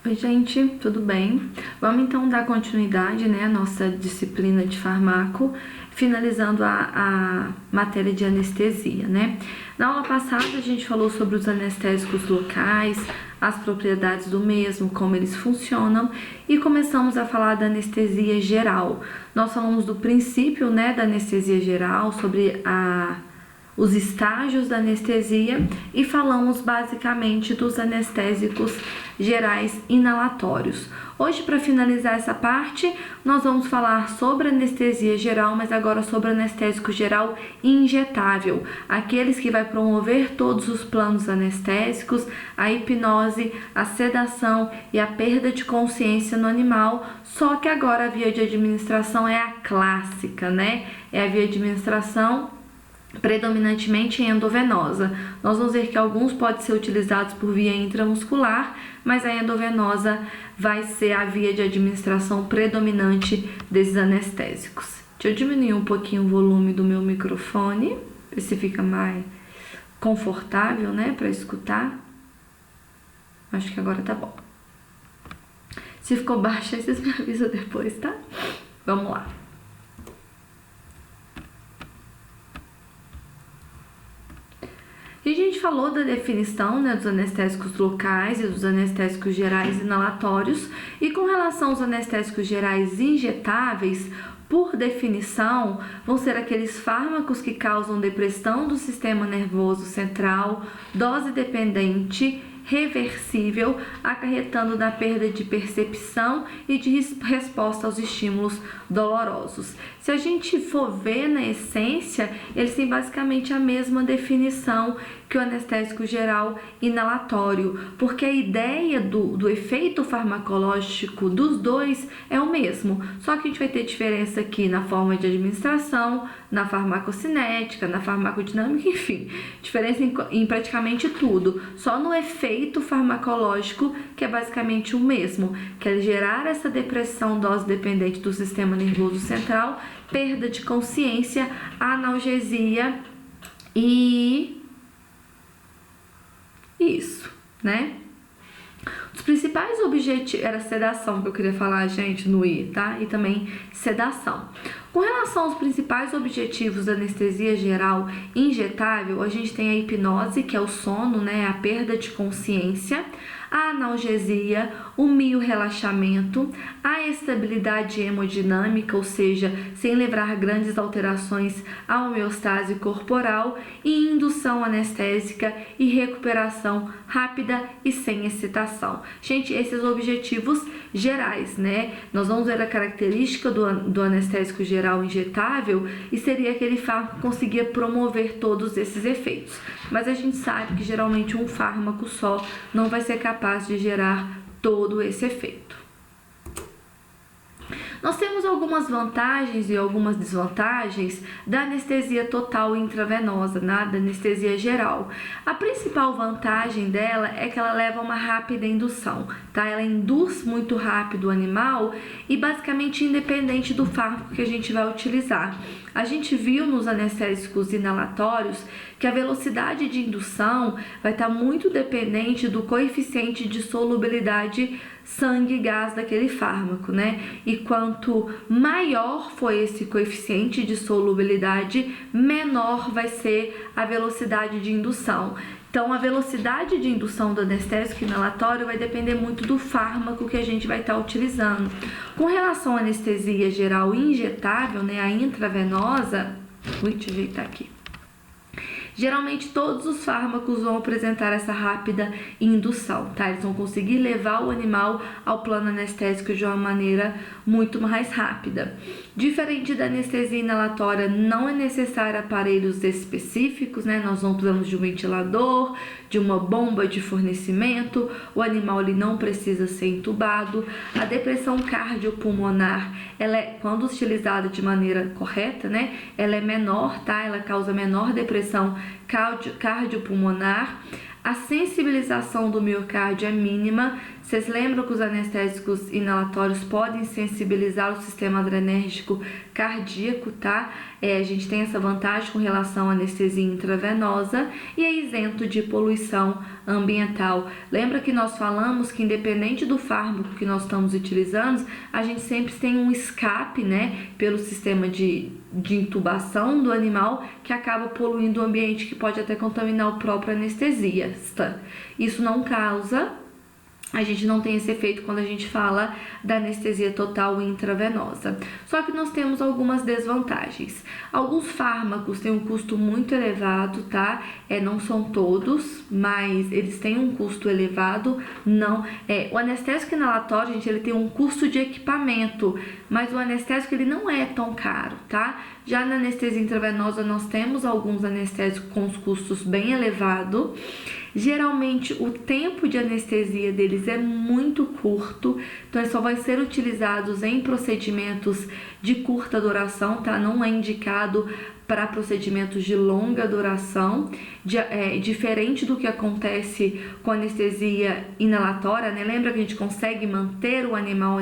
Oi, gente, tudo bem? Vamos então dar continuidade, né, à nossa disciplina de farmaco, finalizando a matéria de anestesia, né? Na aula passada a gente falou sobre os anestésicos locais, as propriedades do mesmo, como eles funcionam, e começamos a falar da anestesia geral. Nós falamos do princípio, né, da anestesia geral, sobre os estágios da anestesia e falamos basicamente dos anestésicos gerais inalatórios. Hoje, para finalizar essa parte, nós vamos falar sobre anestesia geral, mas agora sobre anestésico geral injetável, aqueles que vai promover todos os planos anestésicos, a hipnose, a sedação e a perda de consciência no animal, só que agora a via de administração é a clássica, né? É a via de administração predominantemente endovenosa. Nós vamos ver que alguns podem ser utilizados por via intramuscular, mas a endovenosa vai ser a via de administração predominante desses anestésicos. Deixa eu diminuir um pouquinho o volume do meu microfone, ver se fica mais confortável, né, para escutar. Acho que agora tá bom. Se ficou baixo, aí vocês me avisam depois, tá? Vamos lá. A gente falou da definição, né, dos anestésicos locais e dos anestésicos gerais inalatórios, e com relação aos anestésicos gerais injetáveis, por definição, vão ser aqueles fármacos que causam depressão do sistema nervoso central, dose dependente, reversível, acarretando na perda de percepção e de resposta aos estímulos dolorosos. Se a gente for ver na essência, eles têm basicamente a mesma definição que o anestésico geral inalatório, porque a ideia do efeito farmacológico dos dois é o mesmo, só que a gente vai ter diferença aqui na forma de administração, na farmacocinética, na farmacodinâmica, enfim, diferença em praticamente tudo, só no efeito farmacológico que é basicamente o mesmo, que é gerar essa depressão dose dependente do sistema nervoso central, perda de consciência, analgesia e isso, né? Os principais objetivos... Era sedação que eu queria falar, gente, no I, tá? E também sedação. Com relação aos principais objetivos da anestesia geral injetável, a gente tem a hipnose, que é o sono, né? A perda de consciência, a analgesia, o miorrelaxamento, a estabilidade hemodinâmica, ou seja, sem levar grandes alterações à homeostase corporal, e indução anestésica e recuperação rápida e sem excitação. Gente, esses objetivos gerais, né? Nós vamos ver a característica do anestésico geral injetável e seria aquele fármaco que conseguia promover todos esses efeitos. Mas a gente sabe que geralmente um fármaco só não vai ser capaz de gerar todo esse efeito. Nós temos algumas vantagens e algumas desvantagens da anestesia total intravenosa, né? Da anestesia geral. A principal vantagem dela é que ela leva a uma rápida indução, tá? Ela induz muito rápido o animal e basicamente independente do fármaco que a gente vai utilizar. A gente viu nos anestésicos inalatórios que a velocidade de indução vai estar muito dependente do coeficiente de solubilidade sangue e gás daquele fármaco, né? E quanto maior for esse coeficiente de solubilidade, menor vai ser a velocidade de indução. Então, a velocidade de indução do anestésico inalatório vai depender muito do fármaco que a gente vai estar utilizando. Com relação à anestesia geral injetável, né, a intravenosa, deixa eu ajeitar aqui. Geralmente todos os fármacos vão apresentar essa rápida indução, tá? Eles vão conseguir levar o animal ao plano anestésico de uma maneira muito mais rápida. Diferente da anestesia inalatória, não é necessário aparelhos específicos, né? Nós não precisamos de um ventilador, de uma bomba de fornecimento, o animal ele não precisa ser entubado. A depressão cardiopulmonar, ela é, quando utilizada de maneira correta, né? Ela é menor, tá? Ela causa menor depressão cardiopulmonar. A sensibilização do miocárdio é mínima. Vocês lembram que os anestésicos inalatórios podem sensibilizar o sistema adrenérgico cardíaco, tá? A gente tem essa vantagem com relação à anestesia intravenosa e é isento de poluição ambiental. Lembra que nós falamos que independente do fármaco que nós estamos utilizando, a gente sempre tem um escape, né, pelo sistema de intubação do animal que acaba poluindo o ambiente, que pode até contaminar o próprio anestesista. Isso não causa... A gente não tem esse efeito quando a gente fala da anestesia total intravenosa. Só que nós temos algumas desvantagens. Alguns fármacos têm um custo muito elevado, tá? Não são todos, mas eles têm um custo elevado. Não, o anestésico inalatório, gente, ele tem um custo de equipamento, mas o anestésico ele não é tão caro, tá? Já na anestesia intravenosa nós temos alguns anestésicos com os custos bem elevados. Geralmente o tempo de anestesia deles é muito curto, então eles só vão ser utilizados em procedimentos de curta duração, tá? Não é indicado para procedimentos de longa duração, diferente do que acontece com anestesia inalatória, né? Lembra que a gente consegue manter o animal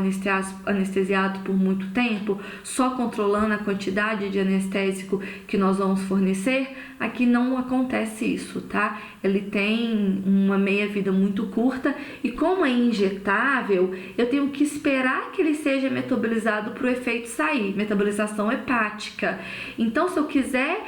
anestesiado por muito tempo, só controlando a quantidade de anestésico que nós vamos fornecer? Aqui não acontece isso, tá? Ele tem uma meia-vida muito curta e como é injetável, eu tenho que esperar que ele seja metabolizado para o efeito sair, metabolização hepática. Então, se eu quiser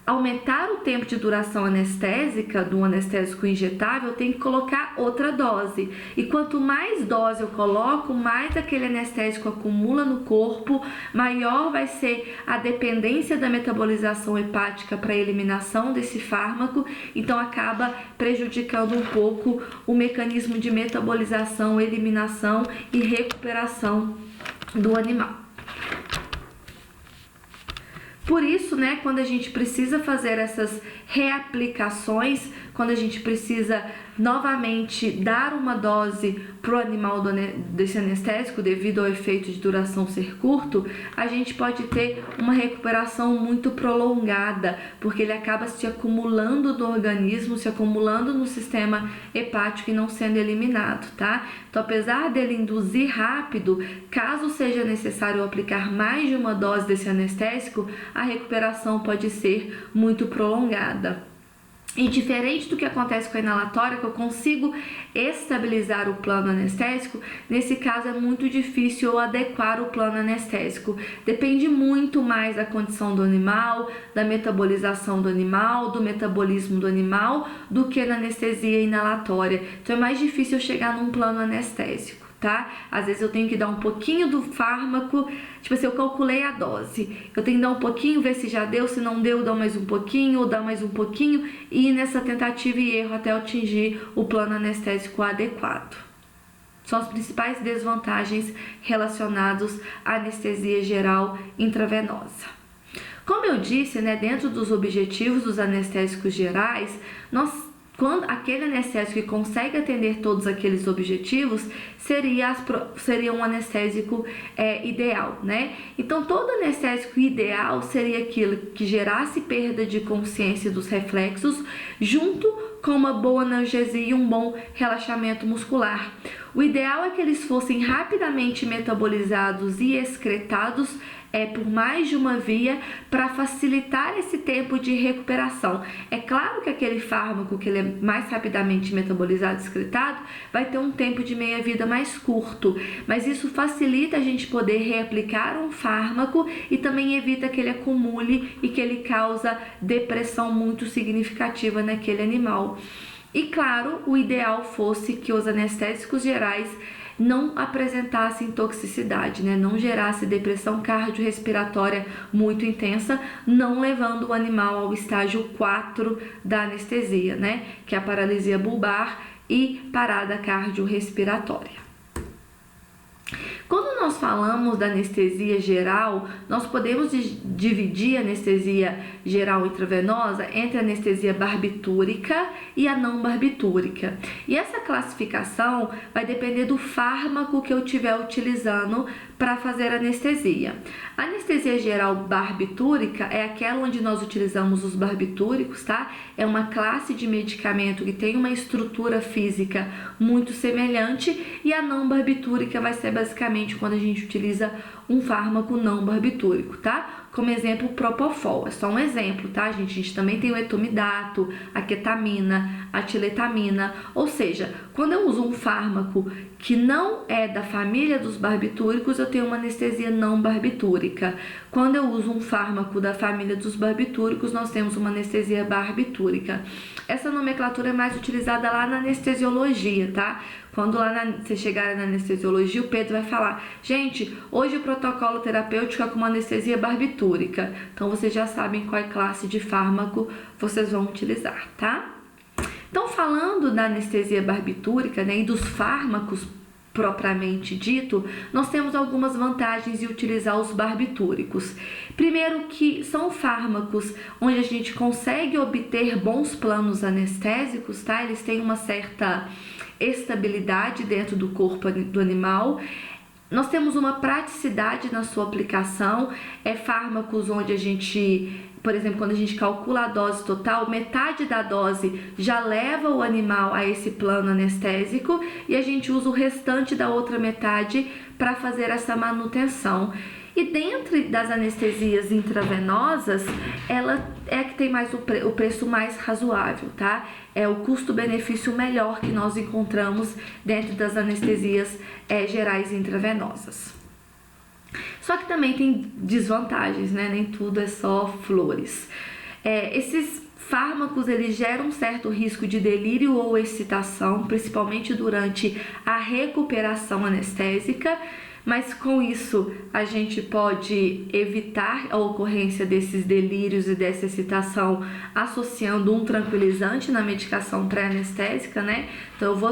aumentar o tempo de duração anestésica do anestésico injetável, eu tenho que colocar outra dose. E quanto mais dose eu coloco, mais aquele anestésico acumula no corpo, maior vai ser a dependência da metabolização hepática para a eliminação desse fármaco, então acaba prejudicando um pouco o mecanismo de metabolização, eliminação e recuperação do animal. Por isso, né, quando a gente precisa fazer essas reaplicações, quando a gente precisa novamente dar uma dose para o animal desse anestésico devido ao efeito de duração ser curto, a gente pode ter uma recuperação muito prolongada, porque ele acaba se acumulando no organismo, se acumulando no sistema hepático e não sendo eliminado, tá? Então, apesar dele induzir rápido, caso seja necessário aplicar mais de uma dose desse anestésico, a recuperação pode ser muito prolongada. E diferente do que acontece com a inalatória, que eu consigo estabilizar o plano anestésico, nesse caso é muito difícil eu adequar o plano anestésico. Depende muito mais da condição do animal, da metabolização do animal, do metabolismo do animal, do que na anestesia inalatória. Então é mais difícil eu chegar num plano anestésico, tá? Às vezes eu tenho que dar um pouquinho do fármaco, tipo assim, eu calculei a dose, eu tenho que dar um pouquinho, ver se já deu, se não deu, dá mais um pouquinho, ou dá mais um pouquinho, e ir nessa tentativa e erro até eu atingir o plano anestésico adequado. São as principais desvantagens relacionadas à anestesia geral intravenosa. Como eu disse, né, dentro dos objetivos dos anestésicos gerais, quando aquele anestésico que consegue atender todos aqueles objetivos seria um anestésico ideal, né? Então, todo anestésico ideal seria aquilo que gerasse perda de consciência dos reflexos, junto com uma boa analgesia e um bom relaxamento muscular. O ideal é que eles fossem rapidamente metabolizados e excretados por mais de uma via para facilitar esse tempo de recuperação. É claro que aquele fármaco que ele é mais rapidamente metabolizado e excretado vai ter um tempo de meia-vida mais curto, mas isso facilita a gente poder reaplicar um fármaco e também evita que ele acumule e que ele causa depressão muito significativa naquele animal. E claro, o ideal fosse que os anestésicos gerais não apresentassem toxicidade, né? Não gerasse depressão cardiorrespiratória muito intensa, não levando o animal ao estágio 4 da anestesia, né? Que é a paralisia bulbar e parada cardiorrespiratória. Quando nós falamos da anestesia geral, nós podemos dividir a anestesia geral intravenosa entre a anestesia barbitúrica e a não barbitúrica. E essa classificação vai depender do fármaco que eu estiver utilizando para fazer anestesia. A anestesia geral barbitúrica é aquela onde nós utilizamos os barbitúricos, tá? É uma classe de medicamento que tem uma estrutura física muito semelhante, e a não barbitúrica vai ser basicamente quando a gente utiliza um fármaco não barbitúrico, tá? Como exemplo, o Propofol, é só um exemplo, tá, gente? A gente também tem o etomidato, a ketamina, a tiletamina, ou seja, quando eu uso um fármaco que não é da família dos barbitúricos, eu tenho uma anestesia não barbitúrica. Quando eu uso um fármaco da família dos barbitúricos, nós temos uma anestesia barbitúrica. Essa nomenclatura é mais utilizada lá na anestesiologia, tá? Quando você chegar na anestesiologia, o Pedro vai falar: gente, hoje o protocolo terapêutico é com uma anestesia barbitúrica. Então, vocês já sabem qual classe de fármaco vocês vão utilizar, tá? Então, falando da anestesia barbitúrica, né, e dos fármacos propriamente dito, nós temos algumas vantagens em utilizar os barbitúricos. Primeiro, que são fármacos onde a gente consegue obter bons planos anestésicos, tá? Eles têm uma certa estabilidade dentro do corpo do animal. Nós temos uma praticidade na sua aplicação, fármacos onde a gente, por exemplo, quando a gente calcula a dose total, metade da dose já leva o animal a esse plano anestésico e a gente usa o restante da outra metade para fazer essa manutenção. E dentro das anestesias intravenosas, ela é a que tem mais o preço mais razoável, tá? É o custo-benefício melhor que nós encontramos dentro das anestesias gerais intravenosas. Só que também tem desvantagens, né? Nem tudo é só flores. Esses fármacos, eles geram um certo risco de delírio ou excitação, principalmente durante a recuperação anestésica, mas com isso a gente pode evitar a ocorrência desses delírios e dessa excitação associando um tranquilizante na medicação pré-anestésica, né? Então eu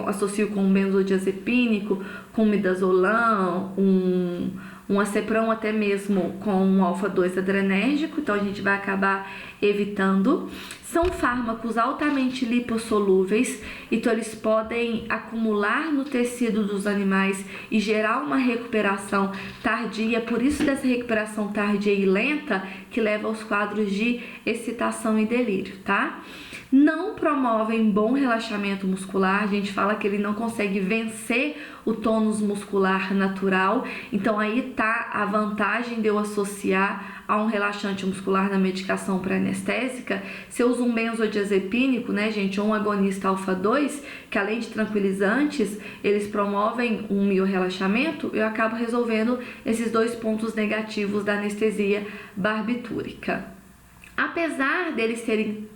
associo com um benzodiazepínico, com midazolam, um aceprom, até mesmo com um alfa-2 adrenérgico, então a gente vai acabar evitando. São fármacos altamente lipossolúveis, então eles podem acumular no tecido dos animais e gerar uma recuperação tardia, por isso dessa recuperação tardia e lenta que leva aos quadros de excitação e delírio, tá? Não promovem bom relaxamento muscular, a gente fala que ele não consegue vencer o tônus muscular natural, então aí tá a vantagem de eu associar a um relaxante muscular na medicação pré-anestésica. Se eu uso um benzodiazepínico, né, gente, ou um agonista alfa-2, que além de tranquilizantes, eles promovem um miorrelaxamento, eu acabo resolvendo esses dois pontos negativos da anestesia barbitúrica. Apesar deles terem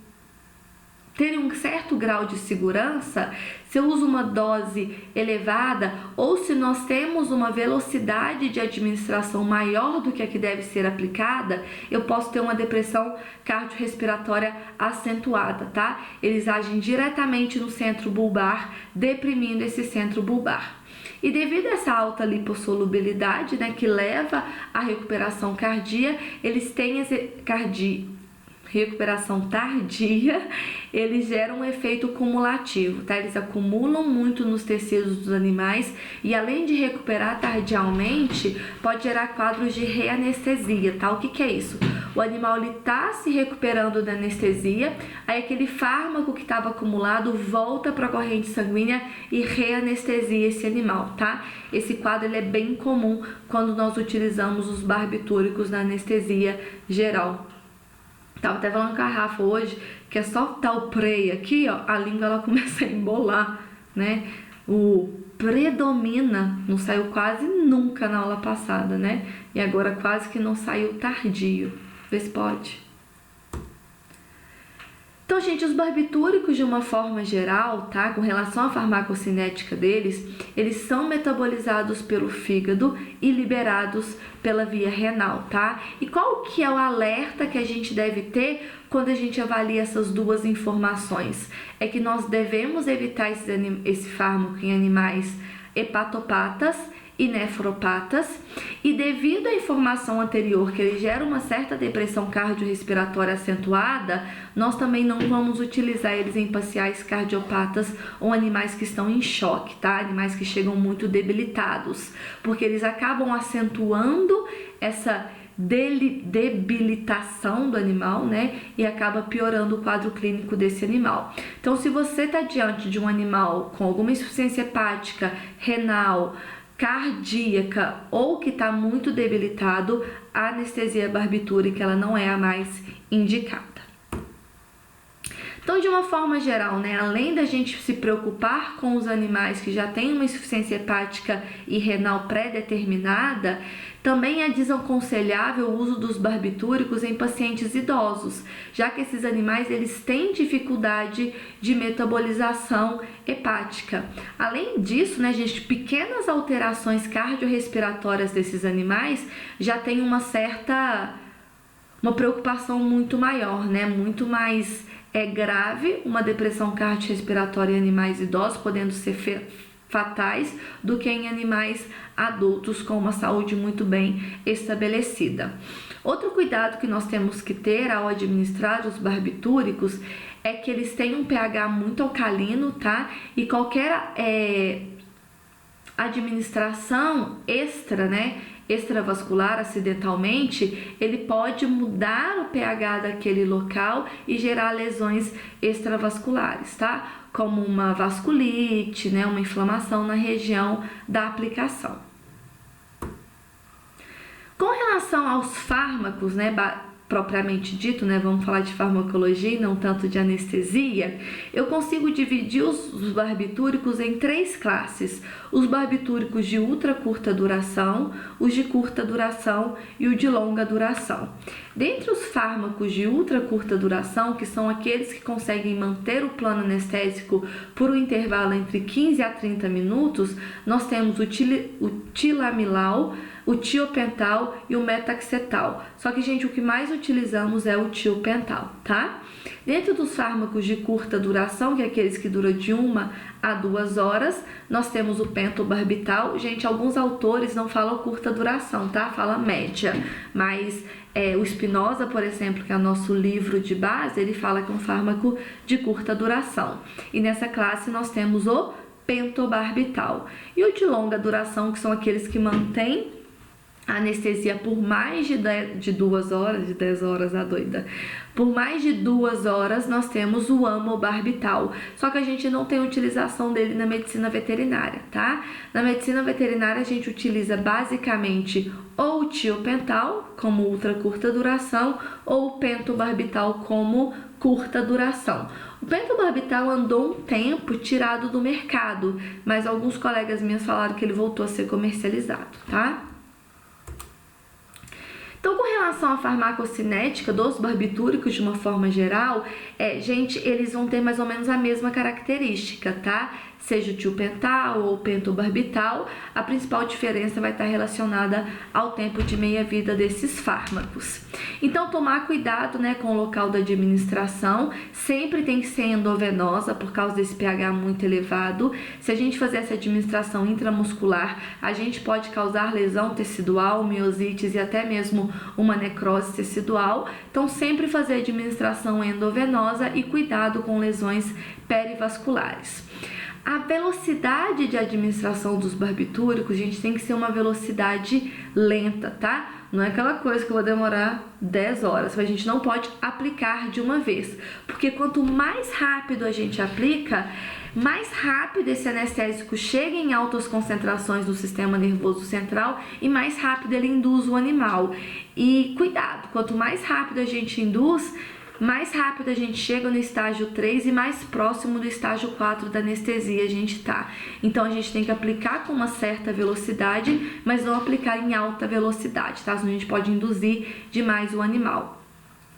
um certo grau de segurança, se eu uso uma dose elevada ou se nós temos uma velocidade de administração maior do que a que deve ser aplicada, eu posso ter uma depressão cardiorrespiratória acentuada, tá? Eles agem diretamente no centro bulbar, deprimindo esse centro bulbar. E devido a essa alta lipossolubilidade, né, que leva à recuperação cardíaca, eles têm recuperação tardia, eles geram um efeito cumulativo, tá? Eles acumulam muito nos tecidos dos animais e além de recuperar tardiamente, pode gerar quadros de reanestesia, tá? O que é isso? O animal ele tá se recuperando da anestesia, aí aquele fármaco que estava acumulado volta para a corrente sanguínea e reanestesia esse animal, tá? Esse quadro ele é bem comum quando nós utilizamos os barbitúricos na anestesia geral. Tava até falando com a Rafa hoje que é só tal prey aqui, ó, a língua ela começa a embolar, né? O predomina não saiu quase nunca na aula passada, né? E agora quase que não saiu tardio. Vê se pode. Então, gente, os barbitúricos de uma forma geral, tá? Com relação à farmacocinética deles, eles são metabolizados pelo fígado e liberados pela via renal, tá? E qual que é o alerta que a gente deve ter quando a gente avalia essas duas informações? É que nós devemos evitar esse fármaco em animais hepatopatas e nefropatas, e devido à informação anterior que ele gera uma certa depressão cardiorrespiratória acentuada, nós também não vamos utilizar eles em pacientes cardiopatas ou animais que estão em choque, tá? Animais que chegam muito debilitados, porque eles acabam acentuando essa debilitação do animal, né? E acaba piorando o quadro clínico desse animal. Então, se você está diante de um animal com alguma insuficiência hepática, renal, cardíaca ou que está muito debilitado, a anestesia barbitúrica ela não é a mais indicada. Então, de uma forma geral, né, além da gente se preocupar com os animais que já têm uma insuficiência hepática e renal pré-determinada, também é desaconselhável o uso dos barbitúricos em pacientes idosos, já que esses animais eles têm dificuldade de metabolização hepática. Além disso, né, gente, pequenas alterações cardiorrespiratórias desses animais já têm uma preocupação muito maior, né, muito mais grave, uma depressão cardiorrespiratória em animais idosos, podendo ser fatais, do que em animais adultos com uma saúde muito bem estabelecida. Outro cuidado que nós temos que ter ao administrar os barbitúricos é que eles têm um pH muito alcalino, tá? E qualquer administração extravascular acidentalmente, ele pode mudar o pH daquele local e gerar lesões extravasculares, tá? Como uma vasculite, né? Uma inflamação na região da aplicação. Com relação aos fármacos, né? Propriamente dito, né, vamos falar de farmacologia e não tanto de anestesia, eu consigo dividir os barbitúricos em 3 classes: os barbitúricos de ultra curta duração, os de curta duração e o de longa duração. Dentre os fármacos de ultra curta duração, que são aqueles que conseguem manter o plano anestésico por um intervalo entre 15 a 30 minutos, nós temos o tilamilau, o tiopental e o metaxetal. Só que, gente, o que mais utilizamos é o tiopental, tá? Dentro dos fármacos de curta duração, que é aqueles que duram de 1 a 2 horas, nós temos o pentobarbital. Gente, alguns autores não falam curta duração, tá? Fala média. Mas o Spinoza, por exemplo, que é o nosso livro de base, ele fala que é um fármaco de curta duração. E nessa classe nós temos o pentobarbital. E o de longa duração, que são aqueles que mantêm a anestesia por mais de 2 horas, de 10 horas a doida. Por mais de 2 horas nós temos o amobarbital, só que a gente não tem utilização dele na medicina veterinária, tá? Na medicina veterinária a gente utiliza basicamente ou o tiopental como ultra curta duração ou o pentobarbital como curta duração. O pentobarbital andou um tempo tirado do mercado, mas alguns colegas meus falaram que ele voltou a ser comercializado, tá? Então, com relação à farmacocinética dos barbitúricos de uma forma geral, gente, eles vão ter mais ou menos a mesma característica, tá? Seja o tiopental ou o pentobarbital, a principal diferença vai estar relacionada ao tempo de meia-vida desses fármacos. Então, tomar cuidado, né, com o local da administração, sempre tem que ser endovenosa por causa desse pH muito elevado. Se a gente fazer essa administração intramuscular, a gente pode causar lesão tecidual, miosites e até mesmo uma necrose tecidual. Então, sempre fazer a administração endovenosa e cuidado com lesões perivasculares. A velocidade de administração dos barbitúricos, gente, tem que ser uma velocidade lenta, tá? Não é aquela coisa que eu vou demorar 10 horas, mas a gente não pode aplicar de uma vez, porque quanto mais rápido a gente aplica, mais rápido esse anestésico chega em altas concentrações do sistema nervoso central e mais rápido ele induz o animal. E cuidado, quanto mais rápido a gente induz, mais rápido a gente chega no estágio 3 e mais próximo do estágio 4 da anestesia a gente tá. Então a gente tem que aplicar com uma certa velocidade, mas não aplicar em alta velocidade, tá? Senão a gente pode induzir demais o animal.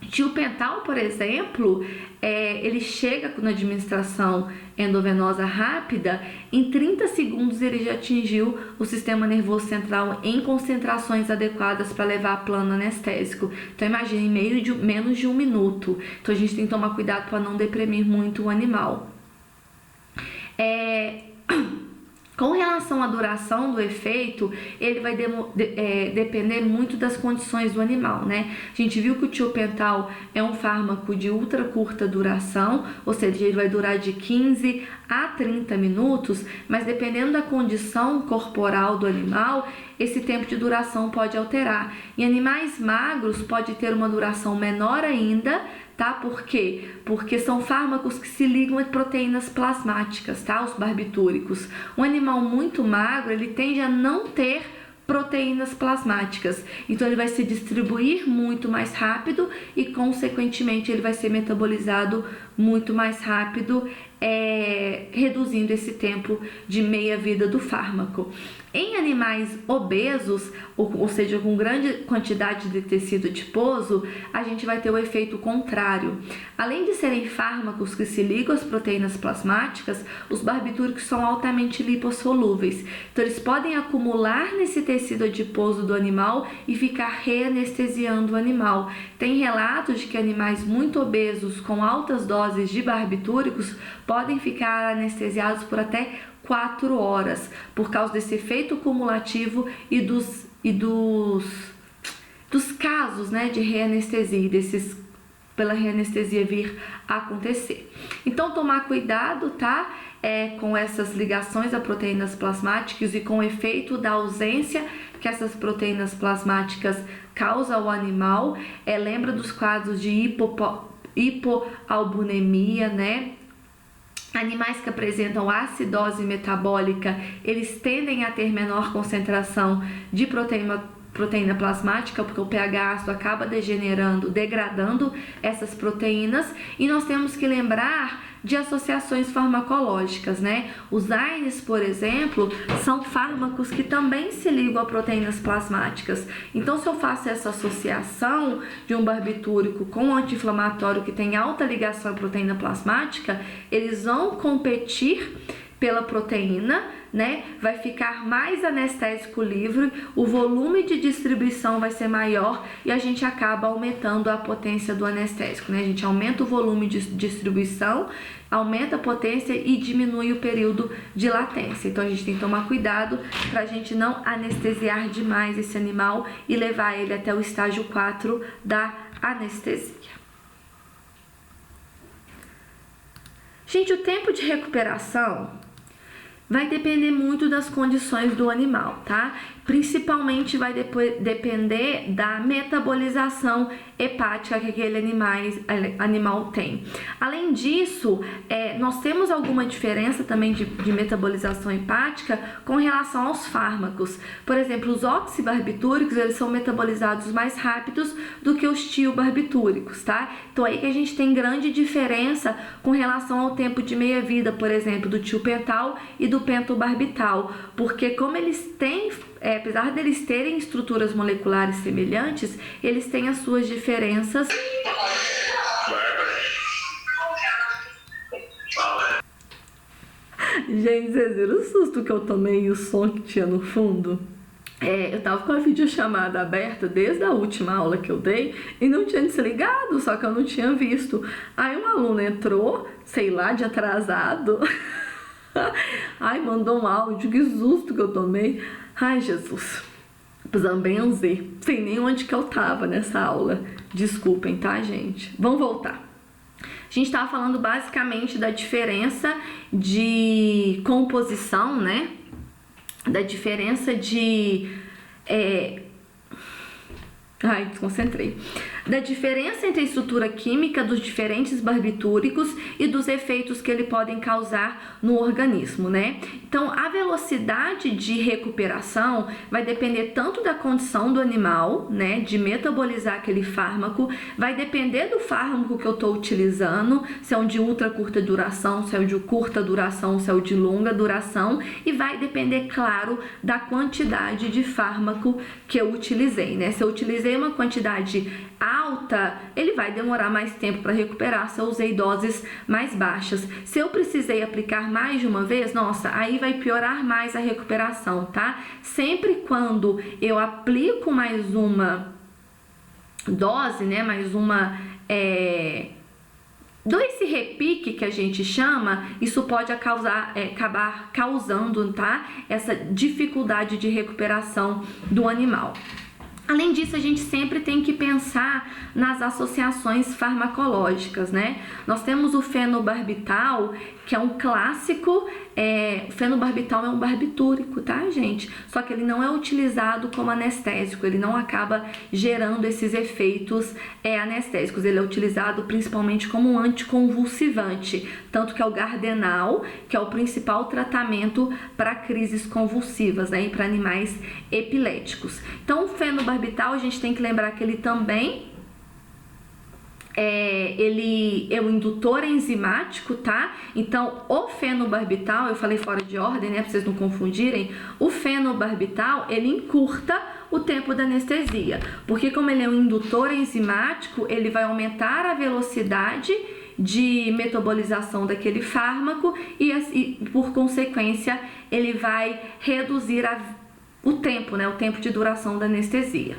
Tiopental, por exemplo, ele chega na administração endovenosa rápida, em 30 segundos ele já atingiu o sistema nervoso central em concentrações adequadas para levar plano anestésico. Então imagine, em menos de 1 minuto. Então a gente tem que tomar cuidado para não deprimir muito o animal. Com relação à duração do efeito, ele vai depender muito das condições do animal, né? A gente viu que o tiopental é um fármaco de ultra curta duração, ou seja, ele vai durar de 15 a 30 minutos, mas dependendo da condição corporal do animal, esse tempo de duração pode alterar. Em animais magros pode ter uma duração menor ainda, tá? Por quê? Porque são fármacos que se ligam a proteínas plasmáticas, tá? Os barbitúricos. Um animal muito magro, ele tende a não ter proteínas plasmáticas, então ele vai se distribuir muito mais rápido e consequentemente ele vai ser metabolizado muito mais rápido, reduzindo esse tempo de meia-vida do fármaco. Em animais obesos, ou seja, com grande quantidade de tecido adiposo, a gente vai ter o efeito contrário. Além de serem fármacos que se ligam às proteínas plasmáticas, os barbitúricos são altamente lipossolúveis. Então, eles podem acumular nesse tecido adiposo do animal e ficar reanestesiando o animal. Tem relatos de que animais muito obesos com altas doses de barbitúricos podem ficar anestesiados por até 4 horas, por causa desse efeito cumulativo e dos casos, né, de reanestesia, pela reanestesia vir a acontecer. Então, tomar cuidado, tá? Com essas ligações a proteínas plasmáticas e com o efeito da ausência que essas proteínas plasmáticas causam ao animal. Lembra dos quadros de hipoalbuminemia, né? Animais que apresentam acidose metabólica, eles tendem a ter menor concentração de proteína plasmática, porque o pH ácido acaba degradando essas proteínas, e nós temos que lembrar de associações farmacológicas, né? Os AINES, por exemplo, são fármacos que também se ligam a proteínas plasmáticas. Então, se eu faço essa associação de um barbitúrico com um anti-inflamatório que tem alta ligação à proteína plasmática, eles vão competir pela proteína, né? Vai ficar mais anestésico livre, o volume de distribuição vai ser maior e a gente acaba aumentando a potência do anestésico, né? A gente aumenta o volume de distribuição, aumenta a potência e diminui o período de latência. Então a gente tem que tomar cuidado para a gente não anestesiar demais esse animal e levar ele até o estágio 4 da anestesia. Gente, o tempo de recuperação vai depender muito das condições do animal, tá? Principalmente vai depender da metabolização hepática que aquele animal tem. Além disso, nós temos alguma diferença também de metabolização hepática com relação aos fármacos. Por exemplo, os oxibarbitúricos, eles são metabolizados mais rápidos do que os tiobarbitúricos, tá? Então aí que a gente tem grande diferença com relação ao tempo de meia-vida, por exemplo, do tiopental e do pentobarbital, porque como eles têm, apesar deles terem estruturas moleculares semelhantes, eles têm as suas diferenças. Gente, vocês viram o susto que eu tomei e o som que tinha no fundo? Eu tava com a videochamada aberta desde a última aula que eu dei e não tinha desligado, só que eu não tinha visto. Aí um aluno entrou, sei lá, de atrasado. Ai, mandou um áudio, que susto que eu tomei. Ai, Jesus, precisando benzer. Não sei nem onde que eu tava nessa aula. Desculpem, tá, gente? Vamos voltar. A gente tava falando basicamente da diferença de composição, né? Da diferença de... Ai, desconcentrei. Da diferença entre a estrutura química dos diferentes barbitúricos e dos efeitos que eles podem causar no organismo, né? Então, a velocidade de recuperação vai depender tanto da condição do animal, né, de metabolizar aquele fármaco, vai depender do fármaco que eu estou utilizando, se é um de ultra curta duração, se é um de curta duração, se é um de longa duração, e vai depender, claro, da quantidade de fármaco que eu utilizei, né? Se eu utilizei uma quantidade alta, ele vai demorar mais tempo para recuperar se eu usei doses mais baixas. Se eu precisei aplicar mais de uma vez, nossa, aí vai piorar mais a recuperação, tá? Sempre quando eu aplico mais uma dose, né, mais uma esse repique que a gente chama, isso pode acabar causando, tá? Essa dificuldade de recuperação do animal. Além disso, a gente sempre tem que pensar nas associações farmacológicas, né? Nós temos o fenobarbital, que é um clássico. O fenobarbital é um barbitúrico, tá, gente? Só que ele não é utilizado como anestésico, ele não acaba gerando esses efeitos anestésicos. Ele é utilizado principalmente como um anticonvulsivante, tanto que é o Gardenal, que é o principal tratamento para crises convulsivas, né, e para animais epiléticos. Então, o fenobarbital, a gente tem que lembrar que ele também ele é um indutor enzimático, tá? Então, o fenobarbital, eu falei fora de ordem, né, pra vocês não confundirem, o fenobarbital, ele encurta o tempo da anestesia, porque como ele é um indutor enzimático, ele vai aumentar a velocidade de metabolização daquele fármaco e por consequência, ele vai reduzir o tempo, né, o tempo de duração da anestesia.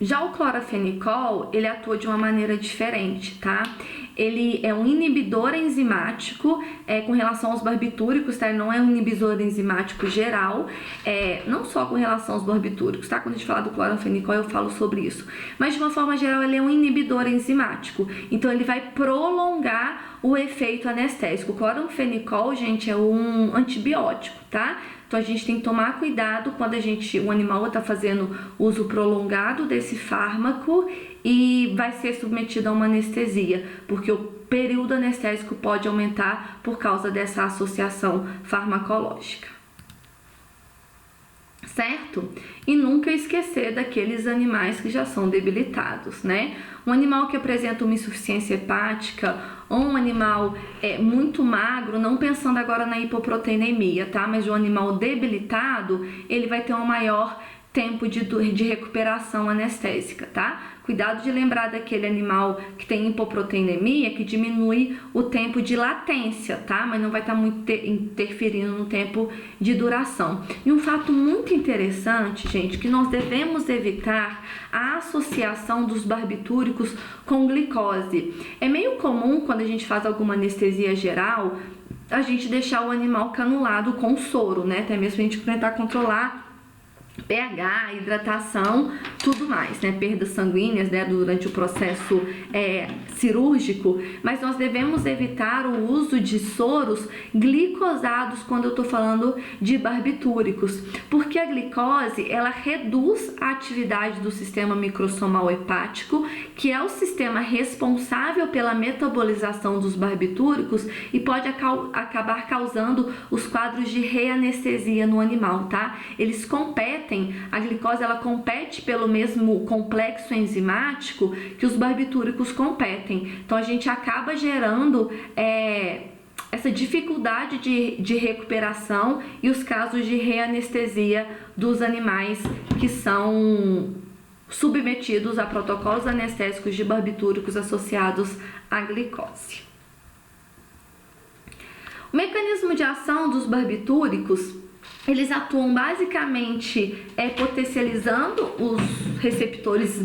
Já o clorafenicol, ele atua de uma maneira diferente, tá? Ele é um inibidor enzimático com relação aos barbitúricos, tá? Ele não é um inibidor enzimático geral, não só com relação aos barbitúricos, tá? Quando a gente fala do clorafenicol, eu falo sobre isso. Mas, de uma forma geral, ele é um inibidor enzimático. Então, ele vai prolongar o efeito anestésico. O clorafenicol, gente, é um antibiótico, tá? Então, a gente tem que tomar cuidado quando o animal está fazendo uso prolongado desse fármaco e vai ser submetido a uma anestesia, porque o período anestésico pode aumentar por causa dessa associação farmacológica. Certo? E nunca esquecer daqueles animais que já são debilitados, né? Um animal que apresenta uma insuficiência hepática ou um animal muito magro, não pensando agora na hipoproteinemia, tá? Mas um animal debilitado, ele vai ter um maior tempo de recuperação anestésica, tá? Cuidado de lembrar daquele animal que tem hipoproteinemia, que diminui o tempo de latência, tá? Mas não vai estar muito interferindo no tempo de duração. E um fato muito interessante, gente, que nós devemos evitar a associação dos barbitúricos com glicose. É meio comum, quando a gente faz alguma anestesia geral, a gente deixar o animal canulado com soro, né? Até mesmo a gente tentar controlar pH, hidratação, tudo mais, né? Perdas sanguíneas, né? Durante o processo cirúrgico, mas nós devemos evitar o uso de soros glicosados quando eu tô falando de barbitúricos, porque a glicose, ela reduz a atividade do sistema microsomal hepático, que é o sistema responsável pela metabolização dos barbitúricos e pode acabar causando os quadros de reanestesia no animal, tá? Eles competem, a glicose ela compete pelo mesmo complexo enzimático que os barbitúricos competem. Então a gente acaba gerando essa dificuldade de recuperação e os casos de reanestesia dos animais que são submetidos a protocolos anestésicos de barbitúricos associados à glicose. O mecanismo de ação dos barbitúricos, eles atuam basicamente potencializando os receptores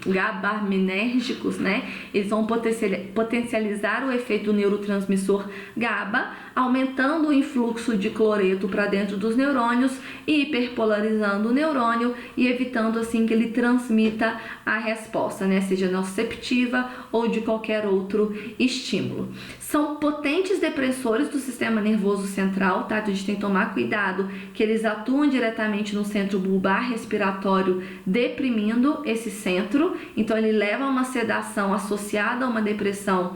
GABAminérgicos, né? Eles vão potencializar o efeito do neurotransmissor GABA, aumentando o influxo de cloreto para dentro dos neurônios e hiperpolarizando o neurônio e evitando assim que ele transmita a resposta, né? Seja nociceptiva ou de qualquer outro estímulo. São potentes depressores do sistema nervoso central, tá? Então a gente tem que tomar cuidado que eles atuam diretamente no centro bulbar respiratório, deprimindo esse centro. Então ele leva a uma sedação associada a uma depressão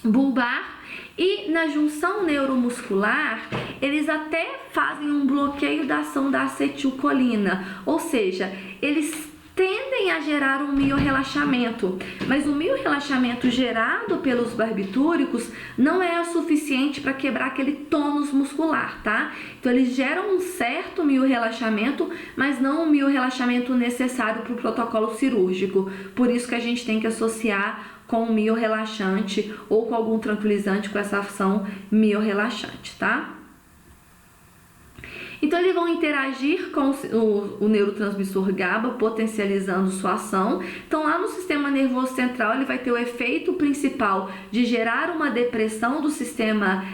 bulbar. E na junção neuromuscular, eles até fazem um bloqueio da ação da acetilcolina, ou seja, eles tendem a gerar um miorrelaxamento, mas o miorrelaxamento gerado pelos barbitúricos não é o suficiente para quebrar aquele tônus muscular, tá? Então eles geram um certo miorrelaxamento, mas não um miorrelaxamento necessário para o protocolo cirúrgico. Por isso que a gente tem que associar com um miorrelaxante ou com algum tranquilizante com essa ação miorrelaxante, tá? Então, eles vão interagir com o neurotransmissor GABA, potencializando sua ação. Então, lá no sistema nervoso central, ele vai ter o efeito principal de gerar uma depressão do sistema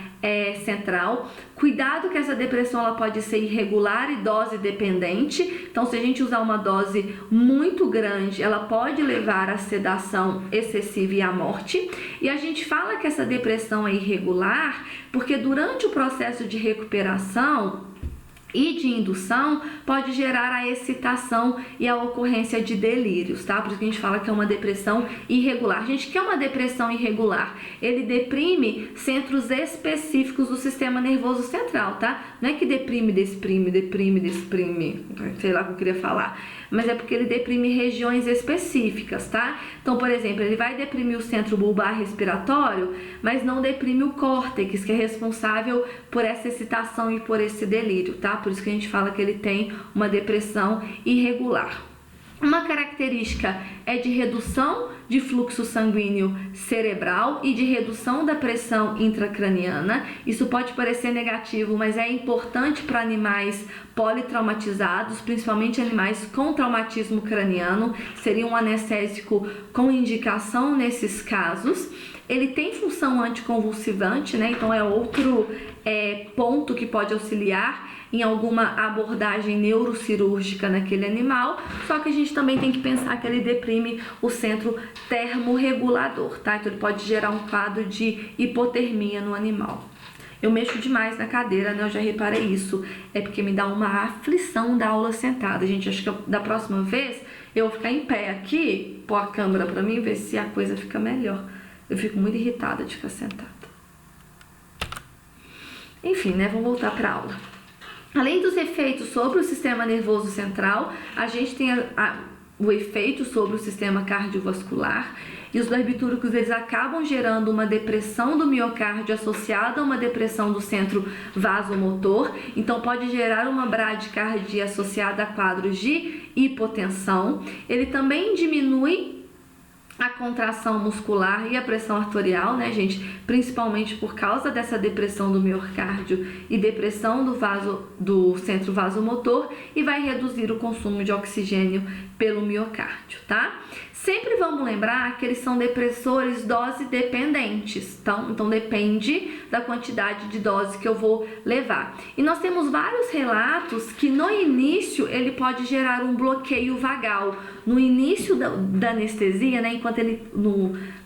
central. Cuidado que essa depressão ela pode ser irregular e dose dependente. Então, se a gente usar uma dose muito grande, ela pode levar à sedação excessiva e à morte. E a gente fala que essa depressão é irregular porque durante o processo de recuperação e de indução pode gerar a excitação e a ocorrência de delírios, tá? Por isso que a gente fala que é uma depressão irregular. Gente, o que é uma depressão irregular? Ele deprime centros específicos do sistema nervoso central, tá? Não é que deprime, sei lá o que eu queria falar, mas é porque ele deprime regiões específicas, tá? Então, por exemplo, ele vai deprimir o centro bulbar respiratório, mas não deprime o córtex, que é responsável por essa excitação e por esse delírio, tá? Por isso que a gente fala que ele tem uma depressão irregular. Uma característica é de redução de fluxo sanguíneo cerebral e de redução da pressão intracraniana. Isso pode parecer negativo, mas é importante para animais politraumatizados, principalmente animais com traumatismo craniano. Seria um anestésico com indicação nesses casos. Ele tem função anticonvulsivante, né? Então é outro ponto que pode auxiliar em alguma abordagem neurocirúrgica naquele animal, só que a gente também tem que pensar que ele deprime o centro termorregulador, tá? Então ele pode gerar um quadro de hipotermia no animal. Eu mexo demais na cadeira, né? Eu já reparei isso. É porque me dá uma aflição da aula sentada. Gente, acho que da próxima vez eu vou ficar em pé aqui, pôr a câmera pra mim, ver se a coisa fica melhor. Eu fico muito irritada de ficar sentada. Enfim, né? Vamos voltar pra aula. Além dos efeitos sobre o sistema nervoso central, a gente tem o efeito sobre o sistema cardiovascular, e os barbitúricos eles acabam gerando uma depressão do miocárdio associada a uma depressão do centro vasomotor. Então pode gerar uma bradicardia associada a quadros de hipotensão. Ele também diminui a contração muscular e a pressão arterial, né, gente? Principalmente por causa dessa depressão do miocárdio e depressão do centro vasomotor, e vai reduzir o consumo de oxigênio pelo miocárdio, tá? Sempre vamos lembrar que eles são depressores dose dependentes, então depende da quantidade de dose que eu vou levar. E nós temos vários relatos que no início ele pode gerar um bloqueio vagal. No início da anestesia, né, enquanto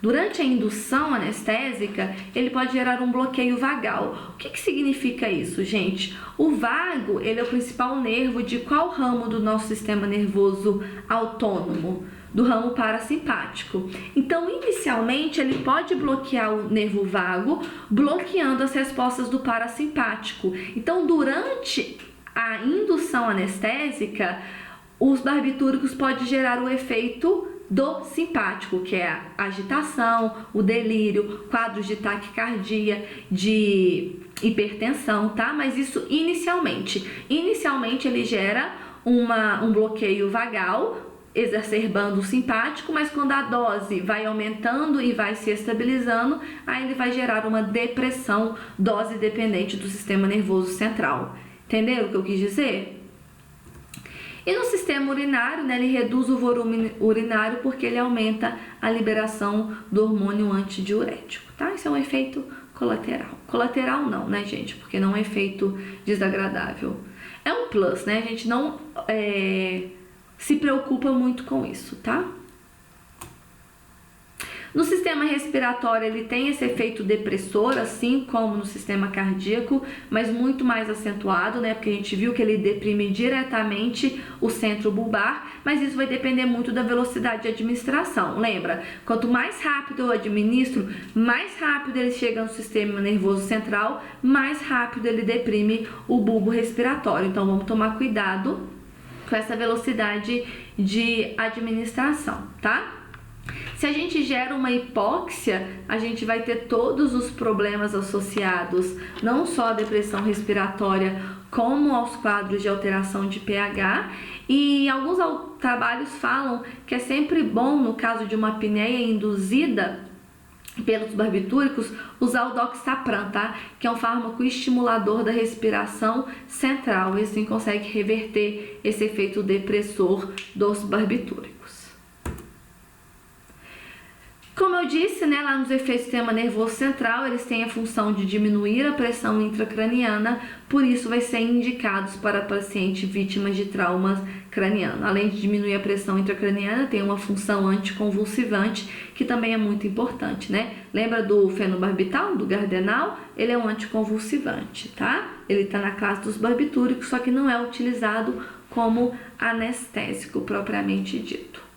durante a indução anestésica, ele pode gerar um bloqueio vagal. O que significa isso, gente? O vago, ele é o principal nervo de qual ramo do nosso sistema nervoso autônomo? Do ramo parasimpático. Então, inicialmente, ele pode bloquear o nervo vago, bloqueando as respostas do parasimpático. Então, durante a indução anestésica, os barbitúricos podem gerar o efeito do simpático, que é a agitação, o delírio, quadros de taquicardia, de hipertensão, tá? Mas isso inicialmente. Inicialmente, ele gera um bloqueio vagal, exacerbando o simpático, mas quando a dose vai aumentando e vai se estabilizando, aí ele vai gerar uma depressão dose dependente do sistema nervoso central. Entenderam o que eu quis dizer? E no sistema urinário, né, ele reduz o volume urinário porque ele aumenta a liberação do hormônio antidiurético, tá? Isso é um efeito colateral. Colateral não, né, gente? Porque não é um efeito desagradável. É um plus, né? A gente não se preocupa muito com isso, tá? No sistema respiratório, ele tem esse efeito depressor, assim como no sistema cardíaco, mas muito mais acentuado, né? Porque a gente viu que ele deprime diretamente o centro bulbar, mas isso vai depender muito da velocidade de administração. Lembra? Quanto mais rápido eu administro, mais rápido ele chega no sistema nervoso central, mais rápido ele deprime o bulbo respiratório. Então, vamos tomar cuidado com essa velocidade de administração, tá? Se a gente gera uma hipóxia, a gente vai ter todos os problemas associados, não só à depressão respiratória, como aos quadros de alteração de pH. E alguns trabalhos falam que é sempre bom, no caso de uma apneia induzida, pelos barbitúricos, usar o doxapran, tá? Que é um fármaco estimulador da respiração central e assim consegue reverter esse efeito depressor dos barbitúricos. Como eu disse, né, lá nos efeitos do sistema nervoso central, eles têm a função de diminuir a pressão intracraniana, por isso vai ser indicados para paciente vítimas de trauma craniano. Além de diminuir a pressão intracraniana, tem uma função anticonvulsivante, que também é muito importante, né? Lembra do fenobarbital, do Gardenal? Ele é um anticonvulsivante, tá? Ele está na classe dos barbitúricos, só que não é utilizado como anestésico propriamente dito.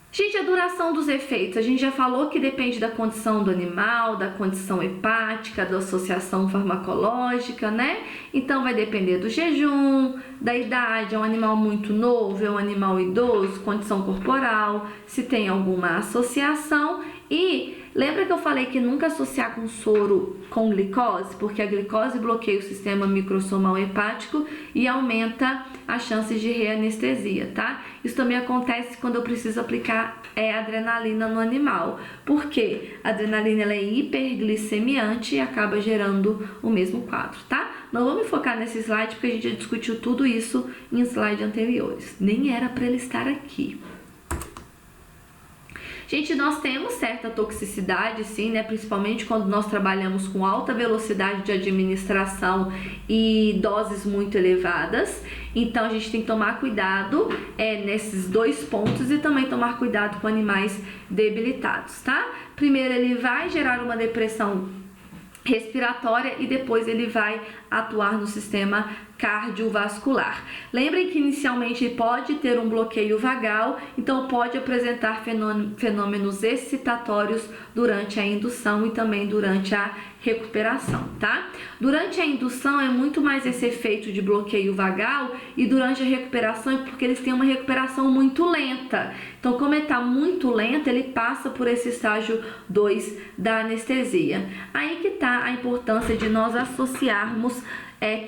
Gente, a duração dos efeitos, a gente já falou que depende da condição do animal, da condição hepática, da associação farmacológica, né? Então vai depender do jejum, da idade, é um animal muito novo, é um animal idoso, condição corporal, se tem alguma associação. E lembra que eu falei que nunca associar com soro com glicose, porque a glicose bloqueia o sistema microsomal hepático e aumenta as chances de reanestesia, tá? Isso também acontece quando eu preciso aplicar adrenalina no animal, porque a adrenalina ela é hiperglicemiante e acaba gerando o mesmo quadro, tá? Não vou me focar nesse slide porque a gente já discutiu tudo isso em slides anteriores, nem era para ele estar aqui. Gente, nós temos certa toxicidade, sim, né? Principalmente quando nós trabalhamos com alta velocidade de administração e doses muito elevadas. Então, a gente tem que tomar cuidado nesses dois pontos e também tomar cuidado com animais debilitados, tá? Primeiro, ele vai gerar uma depressão respiratória e depois ele vai atuar no sistema cardiovascular. Lembrem que inicialmente pode ter um bloqueio vagal, então pode apresentar fenômenos excitatórios durante a indução e também durante a recuperação, tá? Durante a indução é muito mais esse efeito de bloqueio vagal e durante a recuperação é porque eles têm uma recuperação muito lenta. Então, como ele está muito lento, ele passa por esse estágio 2 da anestesia. Aí que tá a importância de nós associarmos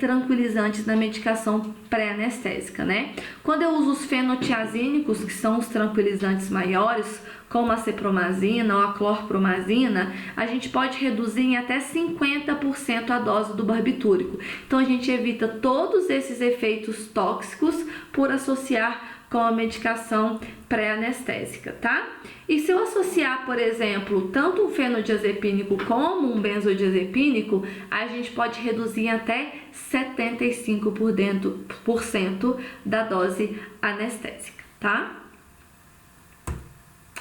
tranquilizantes na medicação pré-anestésica, né? Quando eu uso os fenotiazínicos, que são os tranquilizantes maiores, como a cepromazina ou a clorpromazina, a gente pode reduzir em até 50% a dose do barbitúrico. Então a gente evita todos esses efeitos tóxicos por associar com a medicação pré-anestésica, tá? E se eu associar, por exemplo, tanto um fenodiazepínico como um benzodiazepínico, a gente pode reduzir até 75% da dose anestésica, tá?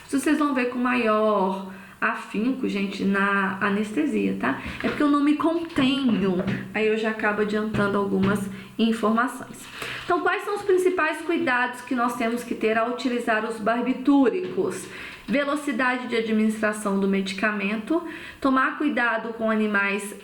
Vocês vão ver com maior afinco, gente, na anestesia, tá? É porque eu não me contenho, aí eu já acabo adiantando algumas informações. Então, quais são os principais cuidados que nós temos que ter ao utilizar os barbitúricos? Velocidade de administração do medicamento, tomar cuidado com animais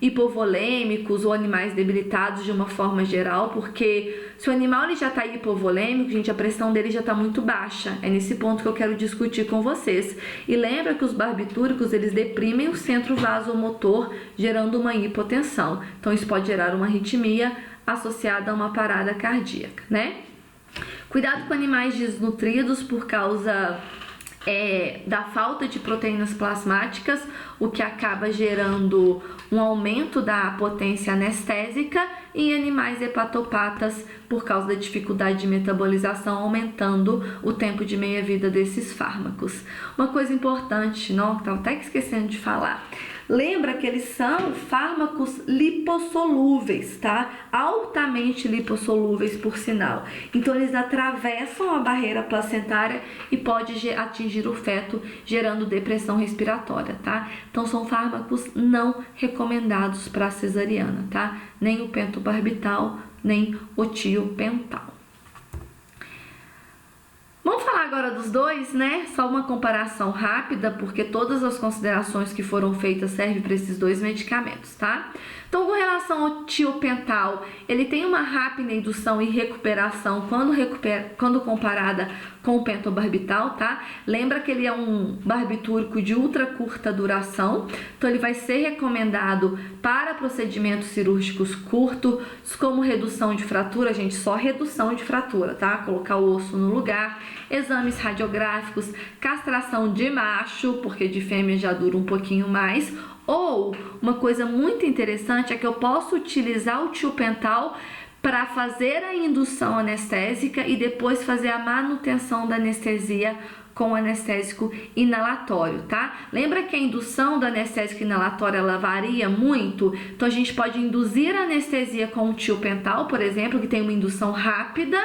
hipovolêmicos ou animais debilitados de uma forma geral, porque se o animal ele já está hipovolêmico, gente, a pressão dele já está muito baixa. É nesse ponto que eu quero discutir com vocês. E lembra que os barbitúricos, eles deprimem o centro vasomotor, gerando uma hipotensão. Então, isso pode gerar uma arritmia associada a uma parada cardíaca, né? Cuidado com animais desnutridos por causa da falta de proteínas plasmáticas, o que acaba gerando um aumento da potência anestésica, e animais hepatopatas por causa da dificuldade de metabolização, aumentando o tempo de meia-vida desses fármacos. Uma coisa importante, não, estava até esquecendo de falar, lembra que eles são fármacos lipossolúveis, tá? Altamente lipossolúveis, por sinal. Então, eles atravessam a barreira placentária e pode atingir o feto, gerando depressão respiratória, tá? Então, são fármacos não recomendados para cesariana, tá? Nem o pentobarbital, nem o tiopental. Vamos falar agora dos dois, né? Só uma comparação rápida, porque todas as considerações que foram feitas servem para esses dois medicamentos, tá? Então, com relação ao tiopental, ele tem uma rápida indução e recuperação quando comparada com o pentobarbital, tá? Lembra que ele é um barbitúrico de ultra curta duração, então ele vai ser recomendado para procedimentos cirúrgicos curtos, como redução de fratura, gente, só redução de fratura, tá? Colocar o osso no lugar, exames radiográficos, castração de macho, porque de fêmea já dura um pouquinho mais, ou uma coisa muito interessante é que eu posso utilizar o tiopental para fazer a indução anestésica e depois fazer a manutenção da anestesia com anestésico inalatório, tá? Lembra que a indução do anestésico inalatório ela varia muito? Então a gente pode induzir a anestesia com o tiopental, por exemplo, que tem uma indução rápida,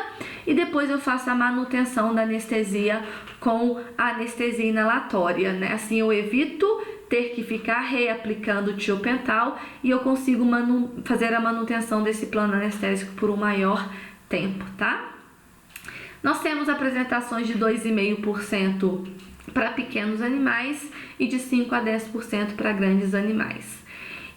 e depois eu faço a manutenção da anestesia com a anestesia inalatória, né? Assim eu evito ter que ficar reaplicando o tiopental e eu consigo fazer a manutenção desse plano anestésico por um maior tempo, tá? Nós temos apresentações de 2,5% para pequenos animais e de 5 a 10% para grandes animais.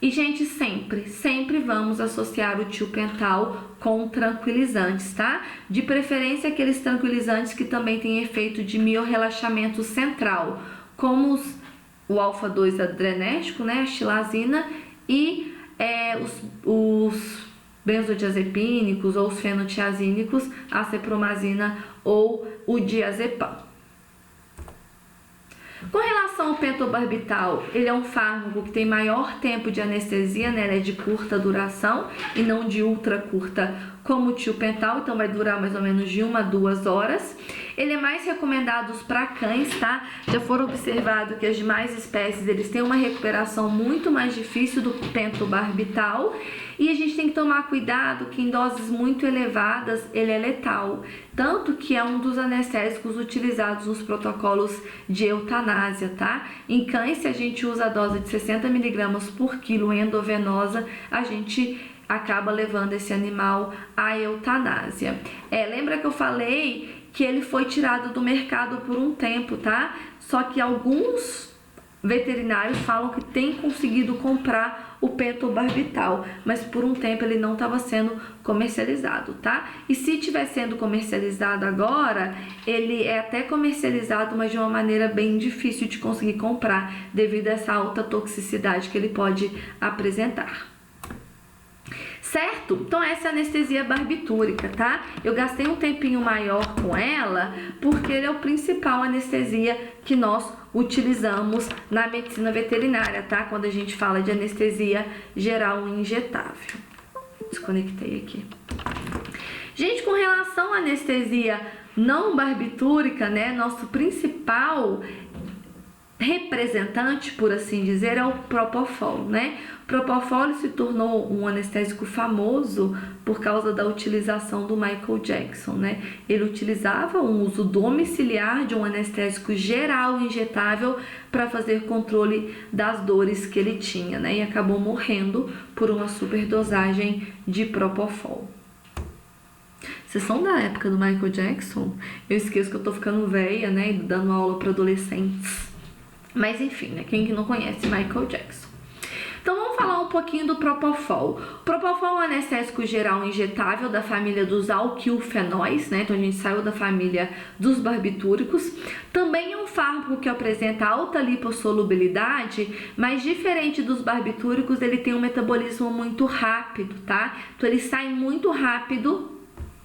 E, gente, sempre vamos associar o tiopental com tranquilizantes, tá? De preferência aqueles tranquilizantes que também têm efeito de miorrelaxamento central, como o alfa-2 adrenérgico, né, a xilazina, e os benzodiazepínicos ou os fenotiazínicos, a cepromazina ou o diazepam. Com relação ao pentobarbital, ele é um fármaco que tem maior tempo de anestesia, né? Ele é de curta duração e não de ultra curta como o tiopental, então vai durar mais ou menos de 1 a 2 horas. Ele é mais recomendado para cães, tá? Já foram observado que as demais espécies eles têm uma recuperação muito mais difícil do pentobarbital, e a gente tem que tomar cuidado que em doses muito elevadas ele é letal, tanto que é um dos anestésicos utilizados nos protocolos de eutanásia, tá? Em cães, se a gente usa a dose de 60 mg por quilo endovenosa, a gente acaba levando esse animal à eutanásia. Lembra que eu falei que ele foi tirado do mercado por um tempo, tá? Só que alguns veterinários falam que tem conseguido comprar o pentobarbital, mas por um tempo ele não estava sendo comercializado, tá? E se estiver sendo comercializado agora, ele é até comercializado, mas de uma maneira bem difícil de conseguir comprar, devido a essa alta toxicidade que ele pode apresentar. Certo? Então essa é a anestesia barbitúrica, tá? Eu gastei um tempinho maior com ela, porque ele é o principal anestesia que nós utilizamos na medicina veterinária, tá? Quando a gente fala de anestesia geral injetável. Desconectei aqui. Gente, com relação à anestesia não barbitúrica, né? Nosso principal representante, por assim dizer, é o Propofol, né? O Propofol se tornou um anestésico famoso por causa da utilização do Michael Jackson, né? Ele utilizava um uso domiciliar de um anestésico geral injetável para fazer controle das dores que ele tinha, né? E acabou morrendo por uma superdosagem de Propofol. Vocês são da época do Michael Jackson? Eu esqueço que eu tô ficando velha, né? E dando aula para adolescentes. Mas enfim, né? Quem que não conhece Michael Jackson? Então vamos falar um pouquinho do Propofol. O Propofol é um anestésico geral injetável da família dos alquilfenóis, né? Então a gente saiu da família dos barbitúricos. Também é um fármaco que apresenta alta lipossolubilidade, mas diferente dos barbitúricos, ele tem um metabolismo muito rápido, tá? Então ele sai muito rápido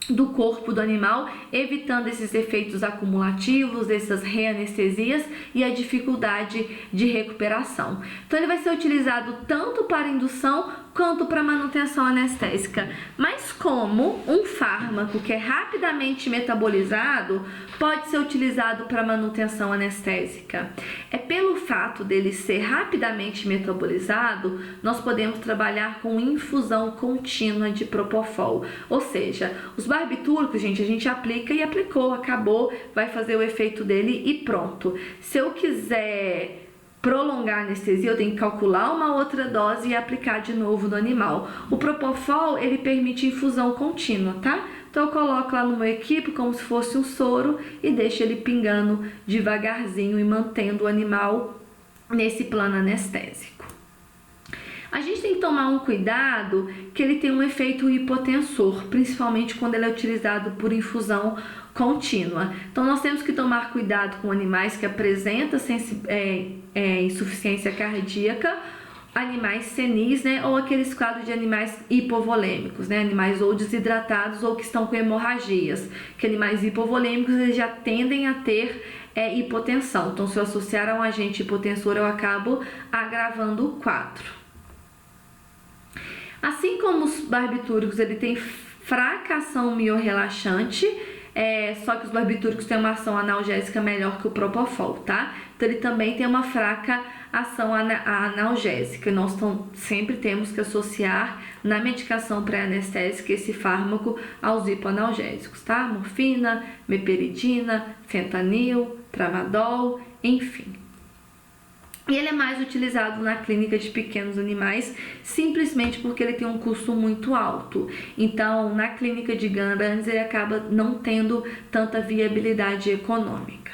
do corpo do animal, evitando esses efeitos acumulativos, essas reanestesias e a dificuldade de recuperação. Então ele vai ser utilizado tanto para indução quanto para manutenção anestésica. Mas como um fármaco que é rapidamente metabolizado pode ser utilizado para manutenção anestésica? É pelo fato dele ser rapidamente metabolizado, nós podemos trabalhar com infusão contínua de Propofol. Ou seja, os barbitúricos, gente, a gente aplica e aplicou, acabou, vai fazer o efeito dele e pronto. Se eu quiser prolongar a anestesia, eu tenho que calcular uma outra dose e aplicar de novo no animal. O Propofol, ele permite infusão contínua, tá? Então eu coloco lá no meu equipe como se fosse um soro e deixo ele pingando devagarzinho e mantendo o animal nesse plano anestésico. A gente tem que tomar um cuidado que ele tem um efeito hipotensor, principalmente quando ele é utilizado por infusão contínua. Então nós temos que tomar cuidado com animais que apresentam insuficiência cardíaca animais senis, né, ou aqueles quadros de animais hipovolêmicos, né, animais ou desidratados ou que estão com hemorragias, que animais hipovolêmicos eles já tendem a ter hipotensão, então se eu associar a um agente hipotensor eu acabo agravando o quadro. Assim como os barbitúricos ele tem fraca ação miorrelaxante, só que os barbitúricos têm uma ação analgésica melhor que o propofol, tá? Então ele também tem uma fraca ação analgésica. Nós sempre temos que associar na medicação pré-anestésica esse fármaco aos hipoanalgésicos, tá? Morfina, meperidina, fentanil, tramadol, enfim. E ele é mais utilizado na clínica de pequenos animais, simplesmente porque ele tem um custo muito alto. Então, na clínica de grandes, ele acaba não tendo tanta viabilidade econômica.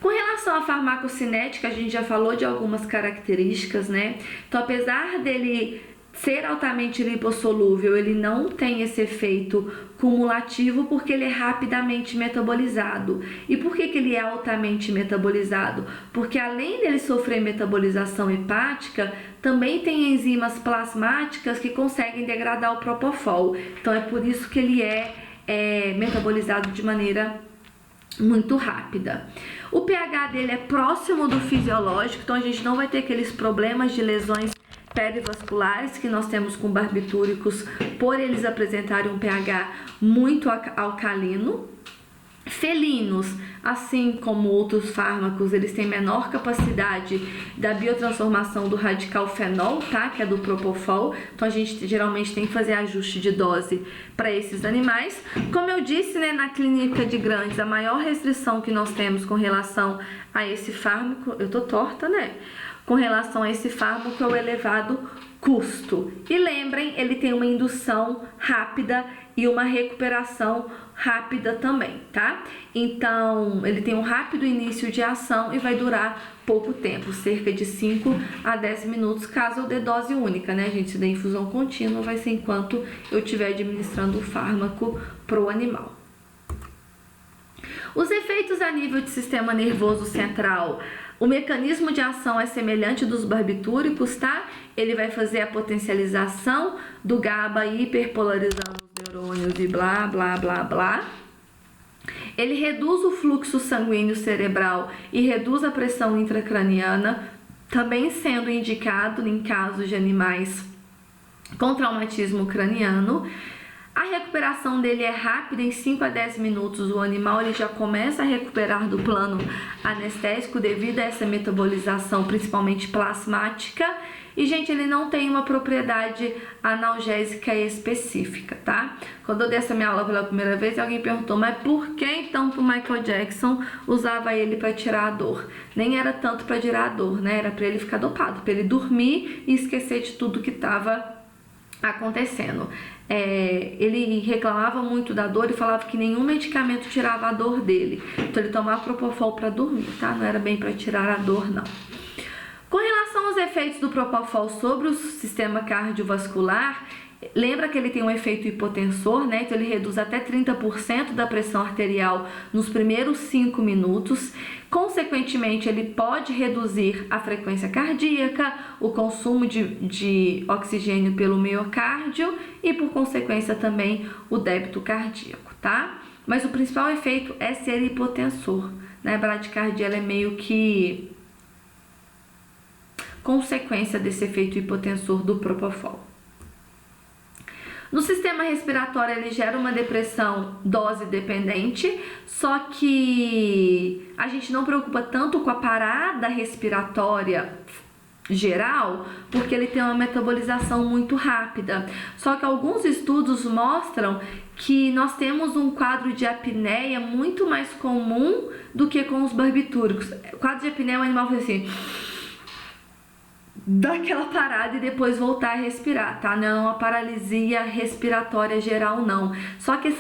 Com relação à farmacocinética, a gente já falou de algumas características, né? Então, apesar dele ser altamente lipossolúvel, ele não tem esse efeito cumulativo porque ele é rapidamente metabolizado. E por que ele é altamente metabolizado? Porque além dele sofrer metabolização hepática, também tem enzimas plasmáticas que conseguem degradar o propofol. Então é por isso que ele é metabolizado de maneira muito rápida. O pH dele é próximo do fisiológico, então a gente não vai ter aqueles problemas de lesões perivasculares que nós temos com barbitúricos por eles apresentarem um pH muito alcalino. Felinos, assim como outros fármacos, eles têm menor capacidade da biotransformação do radical fenol, tá? Que é do propofol. Então a gente geralmente tem que fazer ajuste de dose para esses animais. Como eu disse, né, na clínica de grandes, a maior restrição que nós temos com relação a esse fármaco, eu tô torta, né? Com relação a esse fármaco é o elevado custo. E lembrem, ele tem uma indução rápida e uma recuperação rápida também, tá? Então, ele tem um rápido início de ação e vai durar pouco tempo, cerca de 5 a 10 minutos, caso eu dê dose única, né, gente? Se der infusão contínua, vai ser enquanto eu estiver administrando o fármaco pro animal. Os efeitos a nível de sistema nervoso central. O mecanismo de ação é semelhante dos barbitúricos, tá? Ele vai fazer a potencialização do GABA hiperpolarizando os neurônios e blá, blá, blá, blá. Ele reduz o fluxo sanguíneo cerebral e reduz a pressão intracraniana, também sendo indicado em casos de animais com traumatismo craniano. A recuperação dele é rápida, em 5 a 10 minutos o animal ele já começa a recuperar do plano anestésico devido a essa metabolização, principalmente plasmática. E, gente, ele não tem uma propriedade analgésica específica, tá? Quando eu dei essa minha aula pela primeira vez, alguém perguntou, mas por que então que o Michael Jackson usava ele para tirar a dor? Nem era tanto para tirar a dor, né? Era para ele ficar dopado, para ele dormir e esquecer de tudo que estava acontecendo. Ele reclamava muito da dor e falava que nenhum medicamento tirava a dor dele. Então ele tomava propofol para dormir, tá? Não era bem para tirar a dor, não. Com relação aos efeitos do propofol sobre o sistema cardiovascular, lembra que ele tem um efeito hipotensor, né? Então ele reduz até 30% da pressão arterial nos primeiros 5 minutos. Consequentemente, ele pode reduzir a frequência cardíaca, o consumo de oxigênio pelo miocárdio e, por consequência, também o débito cardíaco, tá? Mas o principal efeito é ser hipotensor, né? A bradicardia ela é meio que consequência desse efeito hipotensor do propofol. No sistema respiratório ele gera uma depressão dose dependente, só que a gente não preocupa tanto com a parada respiratória geral, porque ele tem uma metabolização muito rápida. Só que alguns estudos mostram que nós temos um quadro de apneia muito mais comum do que com os barbitúricos. O quadro de apneia o animal faz assim, dar aquela parada e depois voltar a respirar, tá? Não é uma paralisia respiratória geral, não. Só que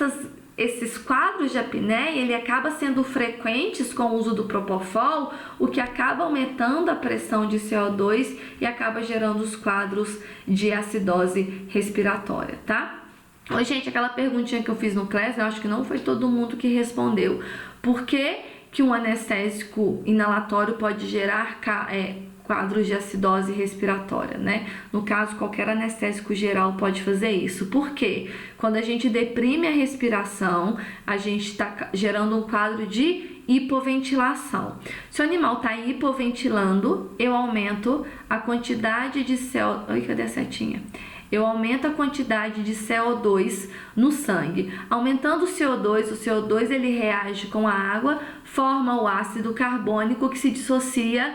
esses quadros de apneia, ele acaba sendo frequentes com o uso do propofol, o que acaba aumentando a pressão de CO2 e acaba gerando os quadros de acidose respiratória, tá? Oi, gente, aquela perguntinha que eu fiz no class, eu acho que não foi todo mundo que respondeu. Por que um anestésico inalatório pode gerar quadros de acidose respiratória, né? No caso, qualquer anestésico geral pode fazer isso. Por quê? Quando a gente deprime a respiração, a gente está gerando um quadro de hipoventilação. Se o animal está hipoventilando, eu aumento a quantidade de CO2. Oi, cadê a setinha? Eu aumento a quantidade de CO2 no sangue. Aumentando o CO2 ele reage com a água, forma o ácido carbônico que se dissocia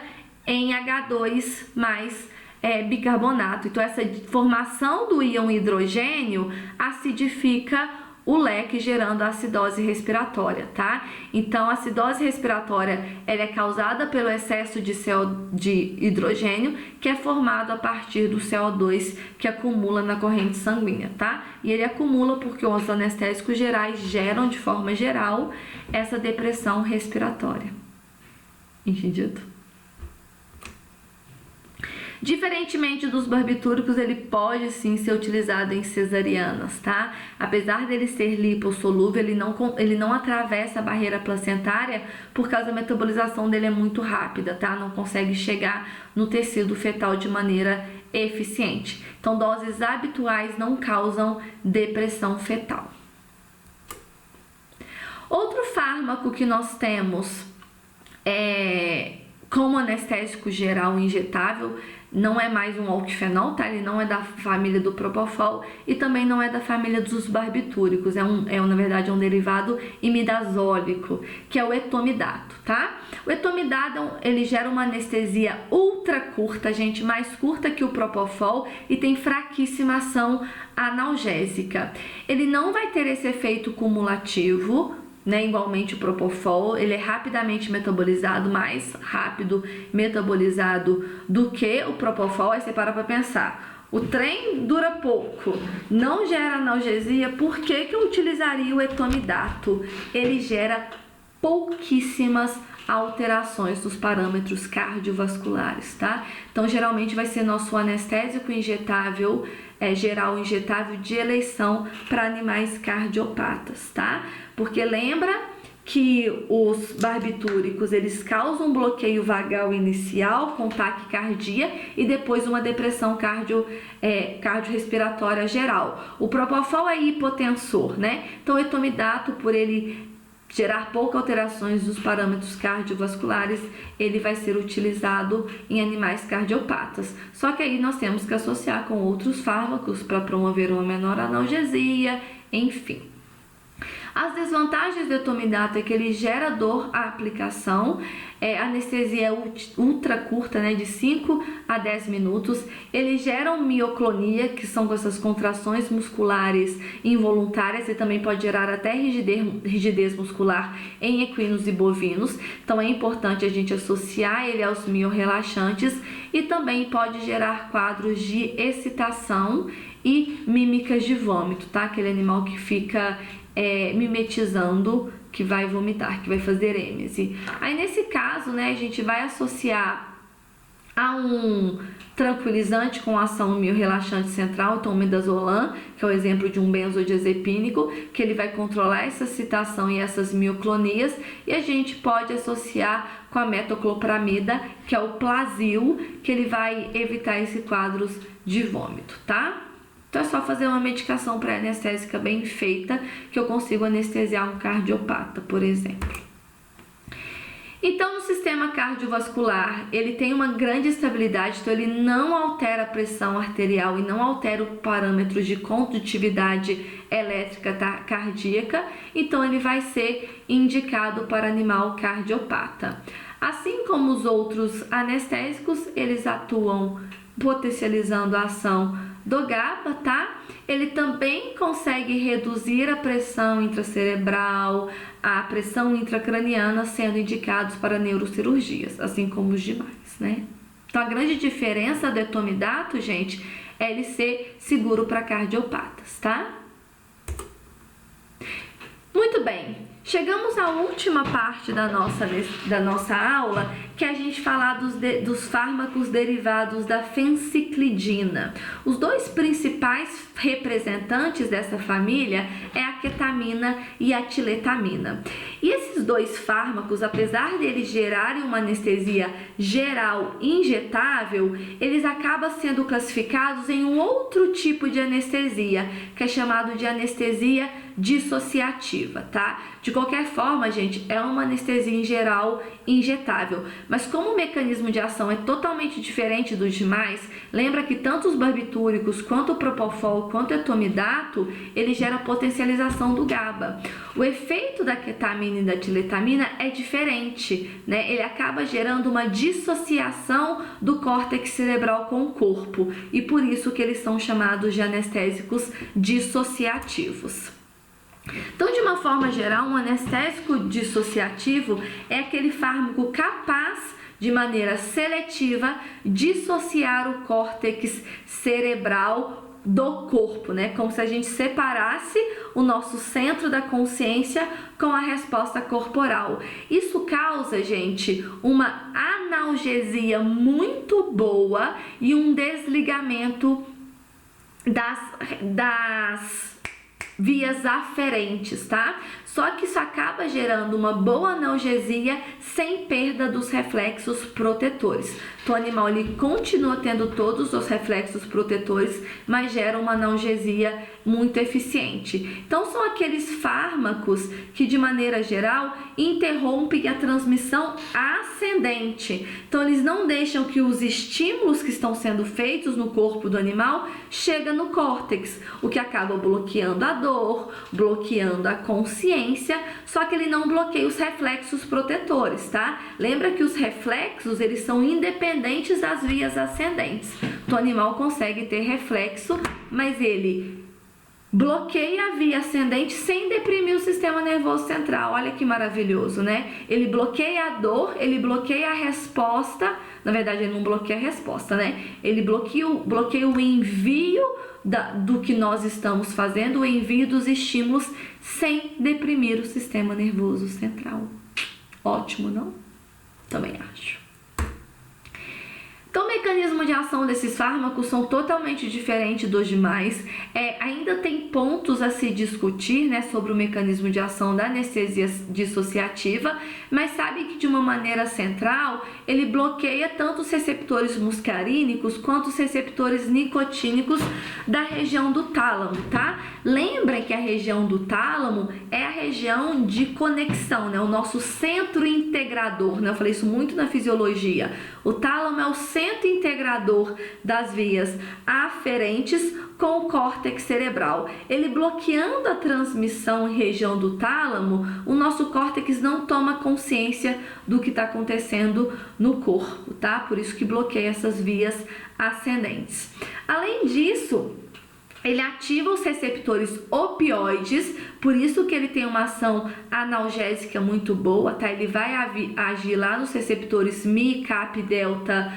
em H2 mais bicarbonato. Então, essa formação do íon hidrogênio acidifica o leque, gerando a acidose respiratória, tá? Então, a acidose respiratória ela é causada pelo excesso de hidrogênio, que é formado a partir do CO2 que acumula na corrente sanguínea, tá? E ele acumula porque os anestésicos gerais geram, de forma geral, essa depressão respiratória. Entendido? Diferentemente dos barbitúricos, ele pode sim ser utilizado em cesarianas, tá? Apesar dele ser lipossolúvel, ele não atravessa a barreira placentária por causa da metabolização dele é muito rápida, tá? Não consegue chegar no tecido fetal de maneira eficiente. Então, doses habituais não causam depressão fetal. Outro fármaco que nós temos como anestésico geral injetável não é mais um alquifenol, tá? Ele não é da família do propofol e também não é da família dos barbitúricos. Na verdade, é um derivado imidazólico, que é o etomidato, tá? O etomidato, ele gera uma anestesia ultra curta, gente, mais curta que o propofol e tem fraquíssima ação analgésica. Ele não vai ter esse efeito cumulativo, né, igualmente o propofol, ele é rapidamente metabolizado, mais rápido metabolizado do que o propofol. Aí você para pensar, o trem dura pouco, não gera analgesia, por que eu utilizaria o etomidato? Ele gera pouquíssimas alterações dos parâmetros cardiovasculares, tá? Então, geralmente vai ser nosso anestésico injetável, geral injetável de eleição para animais cardiopatas, tá? Porque lembra que os barbitúricos, eles causam um bloqueio vagal inicial com taquicardia e depois uma depressão cardiorrespiratória geral. O propofol é hipotensor, né? Então, o etomidato, por ele gerar poucas alterações dos parâmetros cardiovasculares, ele vai ser utilizado em animais cardiopatas. Só que aí nós temos que associar com outros fármacos para promover uma menor analgesia, enfim. As desvantagens do etomidato é que ele gera dor à aplicação, a anestesia é ultra curta, né, de 5 a 10 minutos. Ele gera mioclonia, que são essas contrações musculares involuntárias, e também pode gerar até rigidez muscular em equinos e bovinos. Então é importante a gente associar ele aos miorrelaxantes, e também pode gerar quadros de excitação e mímicas de vômito, tá? Aquele animal que fica mimetizando, que vai vomitar, que vai fazer êmese. Aí nesse caso, né, a gente vai associar a um tranquilizante com ação miorrelaxante central, então o midazolam, que é o exemplo de um benzodiazepínico, que ele vai controlar essa excitação e essas mioclonias, e a gente pode associar com a metoclopramida, que é o Plasil, que ele vai evitar esses quadros de vômito, tá? Então é só fazer uma medicação pré-anestésica bem feita que eu consigo anestesiar um cardiopata, por exemplo. Então, no sistema cardiovascular, ele tem uma grande estabilidade, então ele não altera a pressão arterial e não altera os parâmetros de condutividade elétrica cardíaca, então ele vai ser indicado para animal cardiopata. Assim como os outros anestésicos, eles atuam potencializando a ação do GABA, tá? Ele também consegue reduzir a pressão intracerebral, a pressão intracraniana, sendo indicados para neurocirurgias, assim como os demais, né? Então, a grande diferença do etomidato, gente, é ele ser seguro para cardiopatas, tá? Muito bem, chegamos à última parte da nossa aula, que a gente falar dos fármacos derivados da fenciclidina. Os dois principais representantes dessa família é a ketamina e a tiletamina. E esses dois fármacos, apesar de eles gerarem uma anestesia geral injetável, eles acabam sendo classificados em um outro tipo de anestesia, que é chamado de anestesia dissociativa, tá? De qualquer forma, gente, é uma anestesia em geral injetável, mas como o mecanismo de ação é totalmente diferente dos demais, lembra que tanto os barbitúricos, quanto o propofol, quanto o etomidato, ele gera potencialização do GABA. O efeito da ketamina e da tiletamina é diferente, né? Ele acaba gerando uma dissociação do córtex cerebral com o corpo, e por isso que eles são chamados de anestésicos dissociativos. Então, de uma forma geral, um anestésico dissociativo é aquele fármaco capaz, de maneira seletiva, dissociar o córtex cerebral do corpo, né? Como se a gente separasse o nosso centro da consciência com a resposta corporal. Isso causa, gente, uma analgesia muito boa e um desligamento das vias aferentes, tá? Só que isso acaba gerando uma boa analgesia sem perda dos reflexos protetores. Então, o animal ele continua tendo todos os reflexos protetores, mas gera uma analgesia muito eficiente. Então, são aqueles fármacos que, de maneira geral, interrompem a transmissão ascendente. Então, eles não deixam que os estímulos que estão sendo feitos no corpo do animal cheguem no córtex, o que acaba bloqueando a dor, bloqueando a consciência, só que ele não bloqueia os reflexos protetores, tá? Lembra que os reflexos, eles são independentes das vias ascendentes. Então, o animal consegue ter reflexo, mas ele bloqueia a via ascendente sem deprimir o sistema nervoso central. Olha que maravilhoso, né? Ele bloqueia a dor, ele bloqueia a resposta. Na verdade, ele não bloqueia a resposta, né? Ele bloqueia o envio do que nós estamos fazendo, o envio dos estímulos, sem deprimir o sistema nervoso central. Ótimo, não? Também acho. Então, o mecanismo de ação desses fármacos são totalmente diferentes dos demais. Ainda tem pontos a se discutir, né, sobre o mecanismo de ação da anestesia dissociativa, mas sabe que de uma maneira central ele bloqueia tanto os receptores muscarínicos quanto os receptores nicotínicos da região do tálamo, tá? Lembra que a região do tálamo é a região de conexão, né? O nosso centro integrador, né? Eu falei isso muito na fisiologia. O tálamo é o centro integrador das vias aferentes com o córtex cerebral. Ele bloqueando a transmissão em região do tálamo, o nosso córtex não toma consciência do que está acontecendo no corpo, tá? Por isso que bloqueia essas vias ascendentes. Além disso, ele ativa os receptores opioides, por isso que ele tem uma ação analgésica muito boa, tá? Ele vai agir lá nos receptores Mi, Cap, Delta,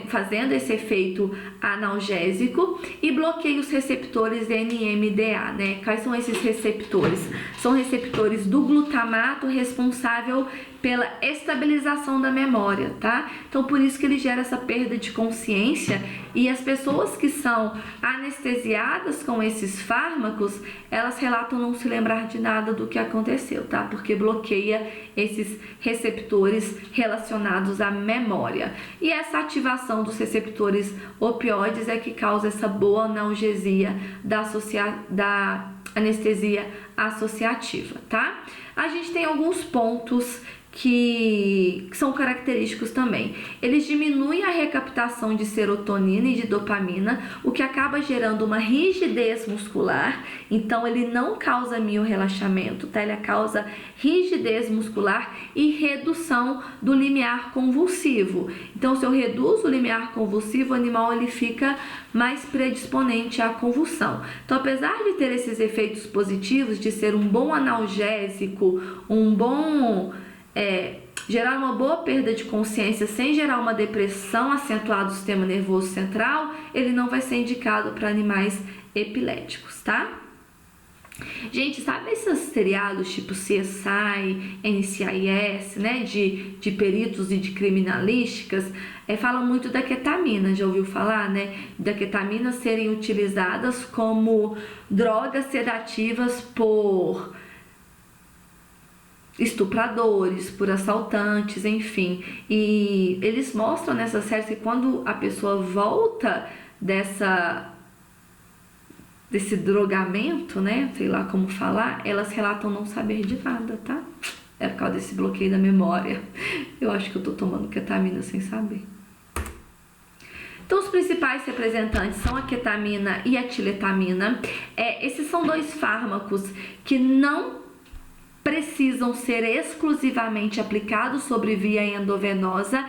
fazendo esse efeito analgésico, e bloqueia os receptores NMDA, né? Quais são esses receptores? São receptores do glutamato responsável pela estabilização da memória, tá? Então, por isso que ele gera essa perda de consciência, e as pessoas que são anestesiadas com esses fármacos, elas relatam não se lembrar de nada do que aconteceu, tá? Porque bloqueia esses receptores relacionados à memória. E essa ativação dos receptores opioides é que causa essa boa analgesia da anestesia associativa, tá? A gente tem alguns pontos que são característicos também. Eles diminuem a recaptação de serotonina e de dopamina, o que acaba gerando uma rigidez muscular. Então, ele não causa miorrelaxamento, tá? Ele causa rigidez muscular e redução do limiar convulsivo. Então, se eu reduzo o limiar convulsivo, o animal ele fica mais predisponente à convulsão. Então, apesar de ter esses efeitos positivos, de ser um bom analgésico, gerar uma boa perda de consciência sem gerar uma depressão acentuada do sistema nervoso central, ele não vai ser indicado para animais epiléticos, tá? Gente, sabe esses seriados tipo CSI, NCIS, né, de peritos e de criminalísticas? Fala muito da ketamina, já ouviu falar, né? Da ketamina serem utilizadas como drogas sedativas por estupradores, por assaltantes, enfim. E eles mostram nessa série que quando a pessoa volta desse drogamento, né, sei lá como falar, elas relatam não saber de nada, tá? É por causa desse bloqueio da memória. Eu acho que eu tô tomando ketamina sem saber. Então, os principais representantes são a ketamina e a tiletamina. Esses são dois fármacos que não precisam ser exclusivamente aplicados sobre via endovenosa.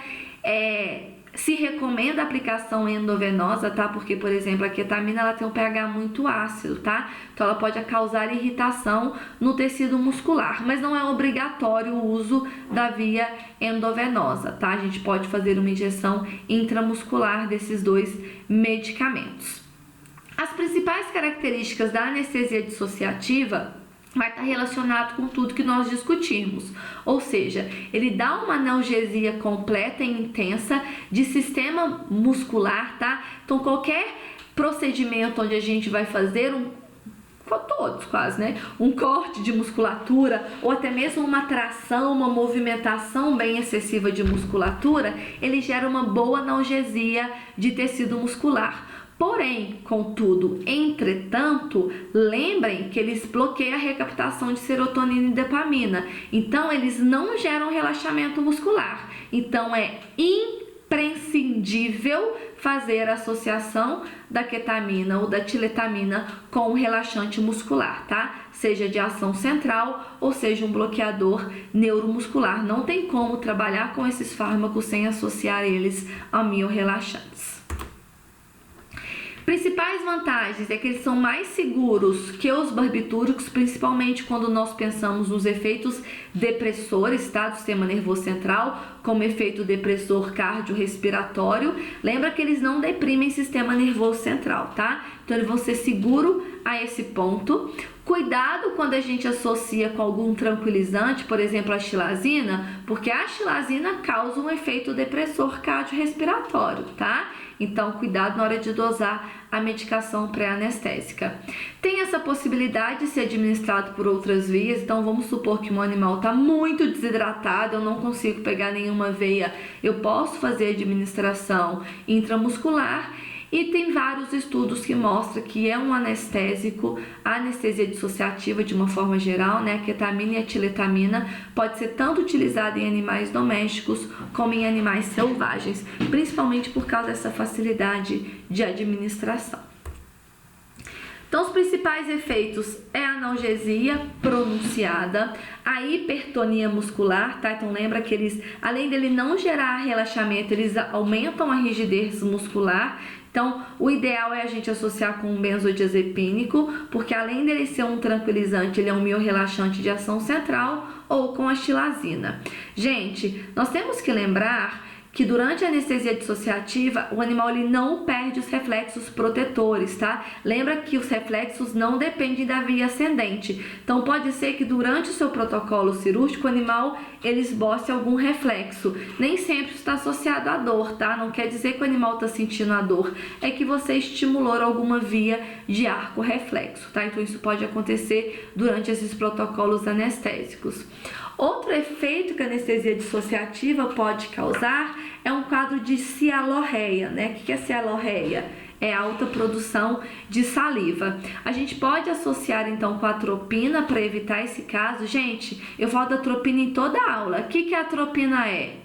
Se recomenda a aplicação endovenosa, tá? Porque, por exemplo, a ketamina ela tem um pH muito ácido, tá? Então ela pode causar irritação no tecido muscular, mas não é obrigatório o uso da via endovenosa, tá? A gente pode fazer uma injeção intramuscular desses dois medicamentos. As principais características da anestesia dissociativa vai estar relacionado com tudo que nós discutimos, ou seja, ele dá uma analgesia completa e intensa de sistema muscular, tá? Então qualquer procedimento onde a gente vai fazer todos quase, né? Um corte de musculatura ou até mesmo uma tração, uma movimentação bem excessiva de musculatura, ele gera uma boa analgesia de tecido muscular. Porém, contudo, entretanto, lembrem que eles bloqueiam a recaptação de serotonina e dopamina. Então, eles não geram relaxamento muscular. Então, é imprescindível fazer a associação da ketamina ou da tiletamina com um relaxante muscular, tá? Seja de ação central ou seja um bloqueador neuromuscular. Não tem como trabalhar com esses fármacos sem associar eles a miorrelaxantes. Principais vantagens é que eles são mais seguros que os barbitúricos, principalmente quando nós pensamos nos efeitos depressores, tá, do sistema nervoso central, como efeito depressor cardiorrespiratório. Lembra que eles não deprimem sistema nervoso central, tá? Então eles vão ser seguros a esse ponto. Cuidado quando a gente associa com algum tranquilizante, por exemplo, a xilazina, porque a xilazina causa um efeito depressor cardiorrespiratório, tá? Então, cuidado na hora de dosar a medicação pré-anestésica. Tem essa possibilidade de ser administrado por outras vias, então vamos supor que o meu animal está muito desidratado, eu não consigo pegar nenhuma veia, eu posso fazer administração intramuscular. E tem vários estudos que mostram que é um anestésico, a anestesia dissociativa de uma forma geral, né? A ketamina e a tiletamina pode ser tanto utilizada em animais domésticos como em animais selvagens, principalmente por causa dessa facilidade de administração. Então, os principais efeitos é a analgesia pronunciada, a hipertonia muscular, tá? Então, lembra que eles, além dele não gerar relaxamento, eles aumentam a rigidez muscular. Então, o ideal é a gente associar com um benzodiazepínico, porque além dele ser um tranquilizante, ele é um miorrelaxante de ação central, ou com a xilazina. Gente, nós temos que lembrar que durante a anestesia dissociativa, o animal ele não perde os reflexos protetores, tá? Lembra que os reflexos não dependem da via ascendente. Então, pode ser que durante o seu protocolo cirúrgico, o animal ele esboce algum reflexo. Nem sempre está associado à dor, tá? Não quer dizer que o animal está sentindo a dor. É que você estimulou alguma via de arco reflexo, tá? Então, isso pode acontecer durante esses protocolos anestésicos. Outro efeito que a anestesia dissociativa pode causar é um quadro de cialorreia, né? O que é cialorreia? É alta produção de saliva. A gente pode associar então com a atropina para evitar esse caso. Gente, eu falo da atropina em toda a aula. O que a atropina é?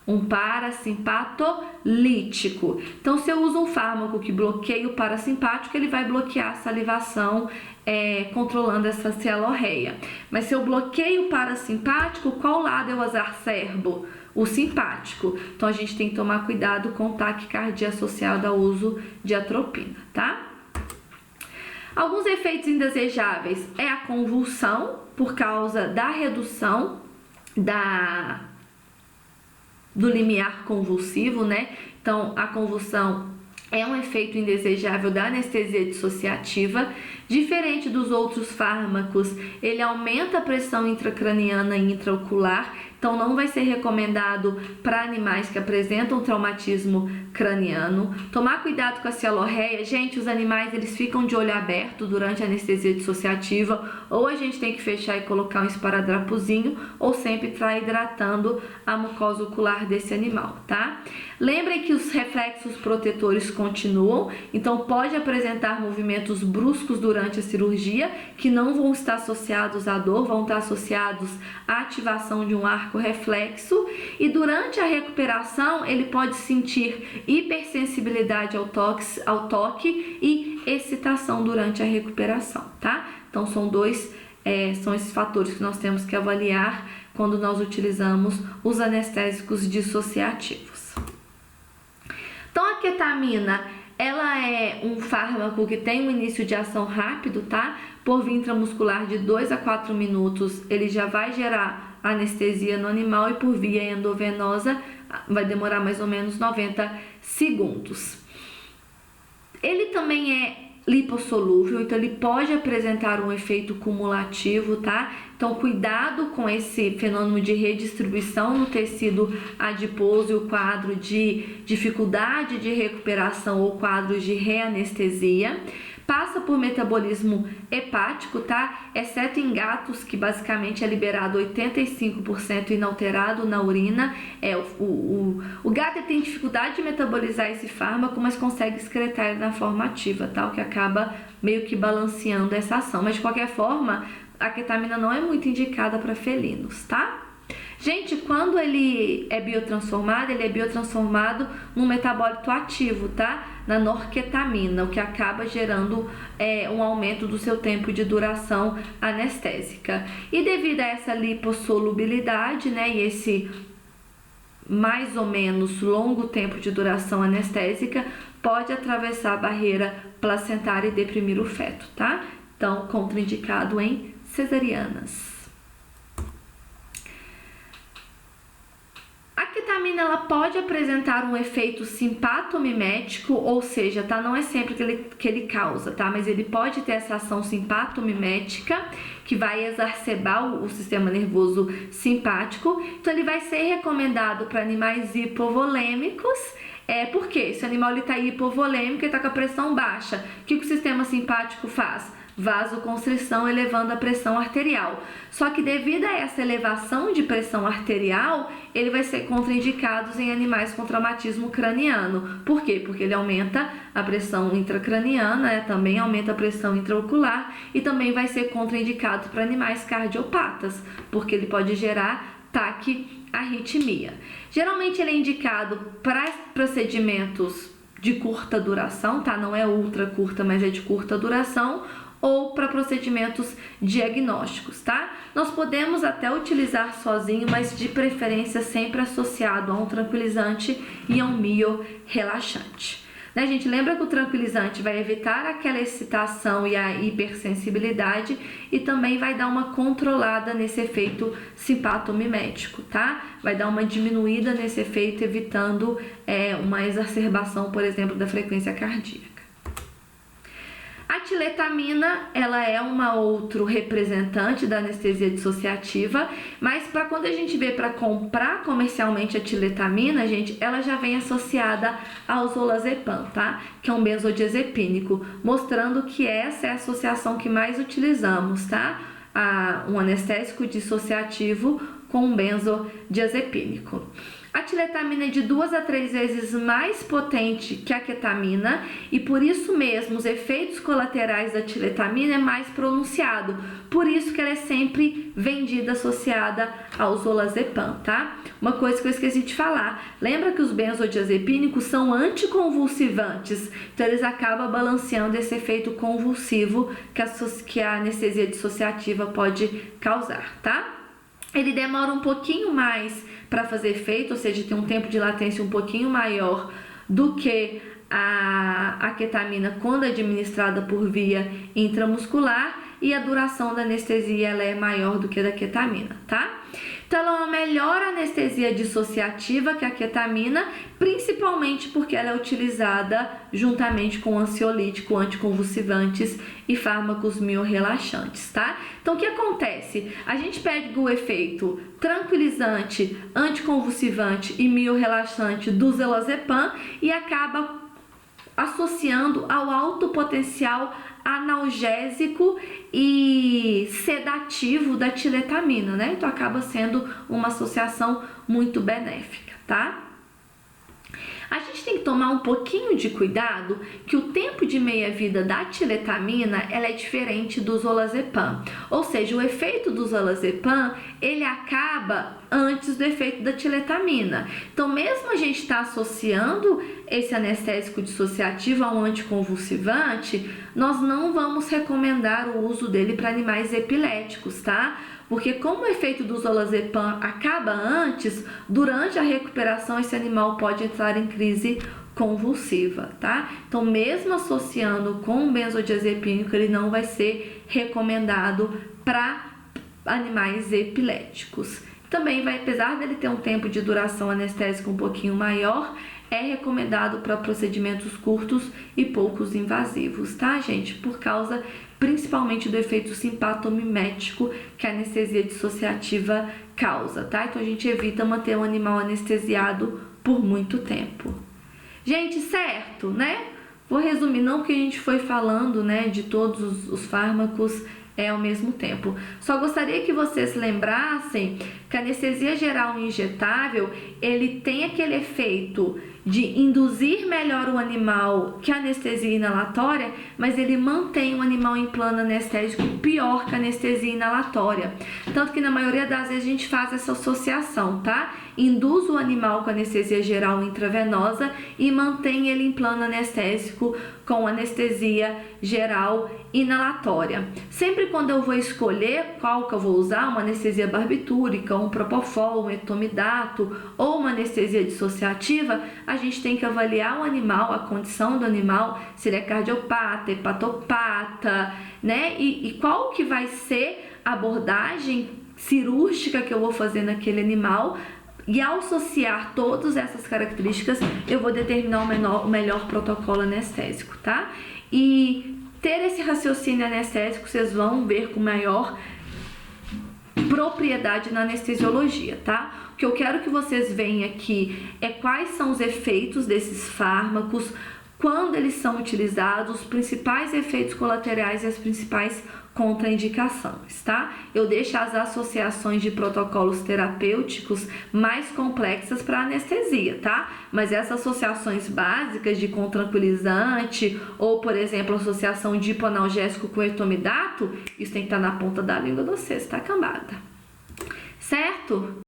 Um parasimpatolítico. Então, se eu uso um fármaco que bloqueia o parasimpático, ele vai bloquear a salivação, controlando essa cialorreia. Mas se eu bloqueio o parasimpático, qual lado eu exacerbo? O simpático. Então, a gente tem que tomar cuidado com taquicardia associada ao uso de atropina, tá? Alguns efeitos indesejáveis é a convulsão, por causa da redução do limiar convulsivo, né? Então, a convulsão é um efeito indesejável da anestesia dissociativa. Diferente dos outros fármacos, ele aumenta a pressão intracraniana e intraocular, então não vai ser recomendado para animais que apresentam traumatismo craniano. Tomar cuidado com a cialorreia. Gente, os animais eles ficam de olho aberto durante a anestesia dissociativa, ou a gente tem que fechar e colocar um esparadrapozinho, ou sempre estar hidratando a mucosa ocular desse animal, tá? Lembrem que os reflexos protetores continuam, então pode apresentar movimentos bruscos durante a cirurgia, que não vão estar associados à dor, vão estar associados à ativação de um arco reflexo, e durante a recuperação ele pode sentir hipersensibilidade ao toque e excitação durante a recuperação, tá? Então são esses fatores que nós temos que avaliar quando nós utilizamos os anestésicos dissociativos. Então a ketamina, ela é um fármaco que tem um início de ação rápido, tá? Por via intramuscular de 2 a 4 minutos, ele já vai gerar anestesia no animal, e por via endovenosa vai demorar mais ou menos 90 segundos. Ele também é lipossolúvel, então ele pode apresentar um efeito cumulativo, tá? Então cuidado com esse fenômeno de redistribuição no tecido adiposo e o quadro de dificuldade de recuperação ou quadros de reanestesia. Passa por metabolismo hepático, tá? Exceto em gatos, que basicamente é liberado 85% inalterado na urina. O gato tem dificuldade de metabolizar esse fármaco, mas consegue excretar ele na forma ativa, tá? O que acaba meio que balanceando essa ação. Mas de qualquer forma, a ketamina não é muito indicada para felinos, tá? Gente, quando ele é biotransformado num metabólito ativo, tá? Na norketamina, o que acaba gerando um aumento do seu tempo de duração anestésica. E devido a essa lipossolubilidade, né, e esse mais ou menos longo tempo de duração anestésica, pode atravessar a barreira placentária e deprimir o feto, tá? Então, contraindicado em cesarianas. A ketamina, ela pode apresentar um efeito simpatomimético, ou seja, tá? Não é sempre que ele causa, tá? Mas ele pode ter essa ação simpatomimética, que vai exacerbar o sistema nervoso simpático. Então, ele vai ser recomendado para animais hipovolêmicos. Por quê? Se o animal está hipovolêmico e está com a pressão baixa, o que o sistema simpático faz? Vasoconstrição, elevando a pressão arterial. Só que devido a essa elevação de pressão arterial, ele vai ser contraindicado em animais com traumatismo craniano. Por quê? Porque ele aumenta a pressão intracraniana, também aumenta a pressão intraocular, e também vai ser contraindicado para animais cardiopatas, porque ele pode gerar taquiarritmia. Geralmente ele é indicado para procedimentos de curta duração, tá? Não é ultra curta, mas é de curta duração, ou para procedimentos diagnósticos, tá? Nós podemos até utilizar sozinho, mas de preferência sempre associado a um tranquilizante e a um miorrelaxante. Né, gente? Lembra que o tranquilizante vai evitar aquela excitação e a hipersensibilidade, e também vai dar uma controlada nesse efeito simpatomimético, tá? Vai dar uma diminuída nesse efeito, evitando uma exacerbação, por exemplo, da frequência cardíaca. A tiletamina, ela é outro representante da anestesia dissociativa, mas para quando a gente vê para comprar comercialmente a tiletamina, gente, ela já vem associada ao zolazepam, tá? Que é um benzodiazepínico, mostrando que essa é a associação que mais utilizamos, tá? Um anestésico dissociativo com um benzodiazepínico. A tiletamina é de 2 a 3 vezes mais potente que a ketamina, e por isso mesmo os efeitos colaterais da tiletamina é mais pronunciado. Por isso que ela é sempre vendida associada ao zolazepam, tá? Uma coisa que eu esqueci de falar, lembra que os benzodiazepínicos são anticonvulsivantes, então eles acabam balanceando esse efeito convulsivo que a anestesia dissociativa pode causar, tá? Ele demora um pouquinho mais para fazer efeito, ou seja, tem um tempo de latência um pouquinho maior do que a ketamina quando administrada por via intramuscular, e a duração da anestesia ela é maior do que a da ketamina, tá? Então, ela é uma melhor anestesia dissociativa que a ketamina, principalmente porque ela é utilizada juntamente com ansiolítico, anticonvulsivantes e fármacos miorrelaxantes, tá? Então, o que acontece? A gente pega o efeito tranquilizante, anticonvulsivante e miorrelaxante do Zelazepam e acaba associando ao alto potencial analgésico e sedativo da tiletamina, né? Então acaba sendo uma associação muito benéfica, tá? A gente tem que tomar um pouquinho de cuidado que o tempo de meia-vida da tiletamina ela é diferente do Zolazepam. Ou seja, o efeito do Zolazepam ele acaba antes do efeito da tiletamina. Então, mesmo a gente está associando esse anestésico dissociativo a um anticonvulsivante, nós não vamos recomendar o uso dele para animais epiléticos, tá? Porque como o efeito do Zolazepam acaba antes, durante a recuperação esse animal pode entrar em crise convulsiva, tá? Então, mesmo associando com o benzodiazepínico, ele não vai ser recomendado para animais epiléticos. Também vai, apesar dele ter um tempo de duração anestésica um pouquinho maior, é recomendado para procedimentos curtos e poucos invasivos, tá, gente? Por causa principalmente do efeito simpatomimético que a anestesia dissociativa causa, tá? Então a gente evita manter o animal anestesiado por muito tempo. Gente, certo, né? Vou resumir, não que a gente foi falando, né, de todos os fármacos ao mesmo tempo. Só gostaria que vocês lembrassem que a anestesia geral injetável, ele tem aquele efeito de induzir melhor o animal que a anestesia inalatória, mas ele mantém o animal em plano anestésico pior que a anestesia inalatória. Tanto que na maioria das vezes a gente faz essa associação, tá? Induz o animal com anestesia geral intravenosa e mantém ele em plano anestésico com anestesia geral inalatória. Sempre quando eu vou escolher qual que eu vou usar, uma anestesia barbitúrica, um propofol, um etomidato ou uma anestesia dissociativa, a gente tem que avaliar o animal, a condição do animal, se ele é cardiopata, hepatopata, né? E qual que vai ser a abordagem cirúrgica que eu vou fazer naquele animal. E ao associar todas essas características, eu vou determinar o melhor protocolo anestésico, tá? E ter esse raciocínio anestésico, vocês vão ver com maior propriedade na anestesiologia, tá? O que eu quero que vocês vejam aqui é quais são os efeitos desses fármacos, quando eles são utilizados, os principais efeitos colaterais e as principais contraindicações, tá? Eu deixo as associações de protocolos terapêuticos mais complexas para anestesia, tá? Mas essas associações básicas de com tranquilizante ou, por exemplo, associação de hipoanalgésico com etomidato, isso tem que estar na ponta da língua de vocês, tá, cambada? Certo?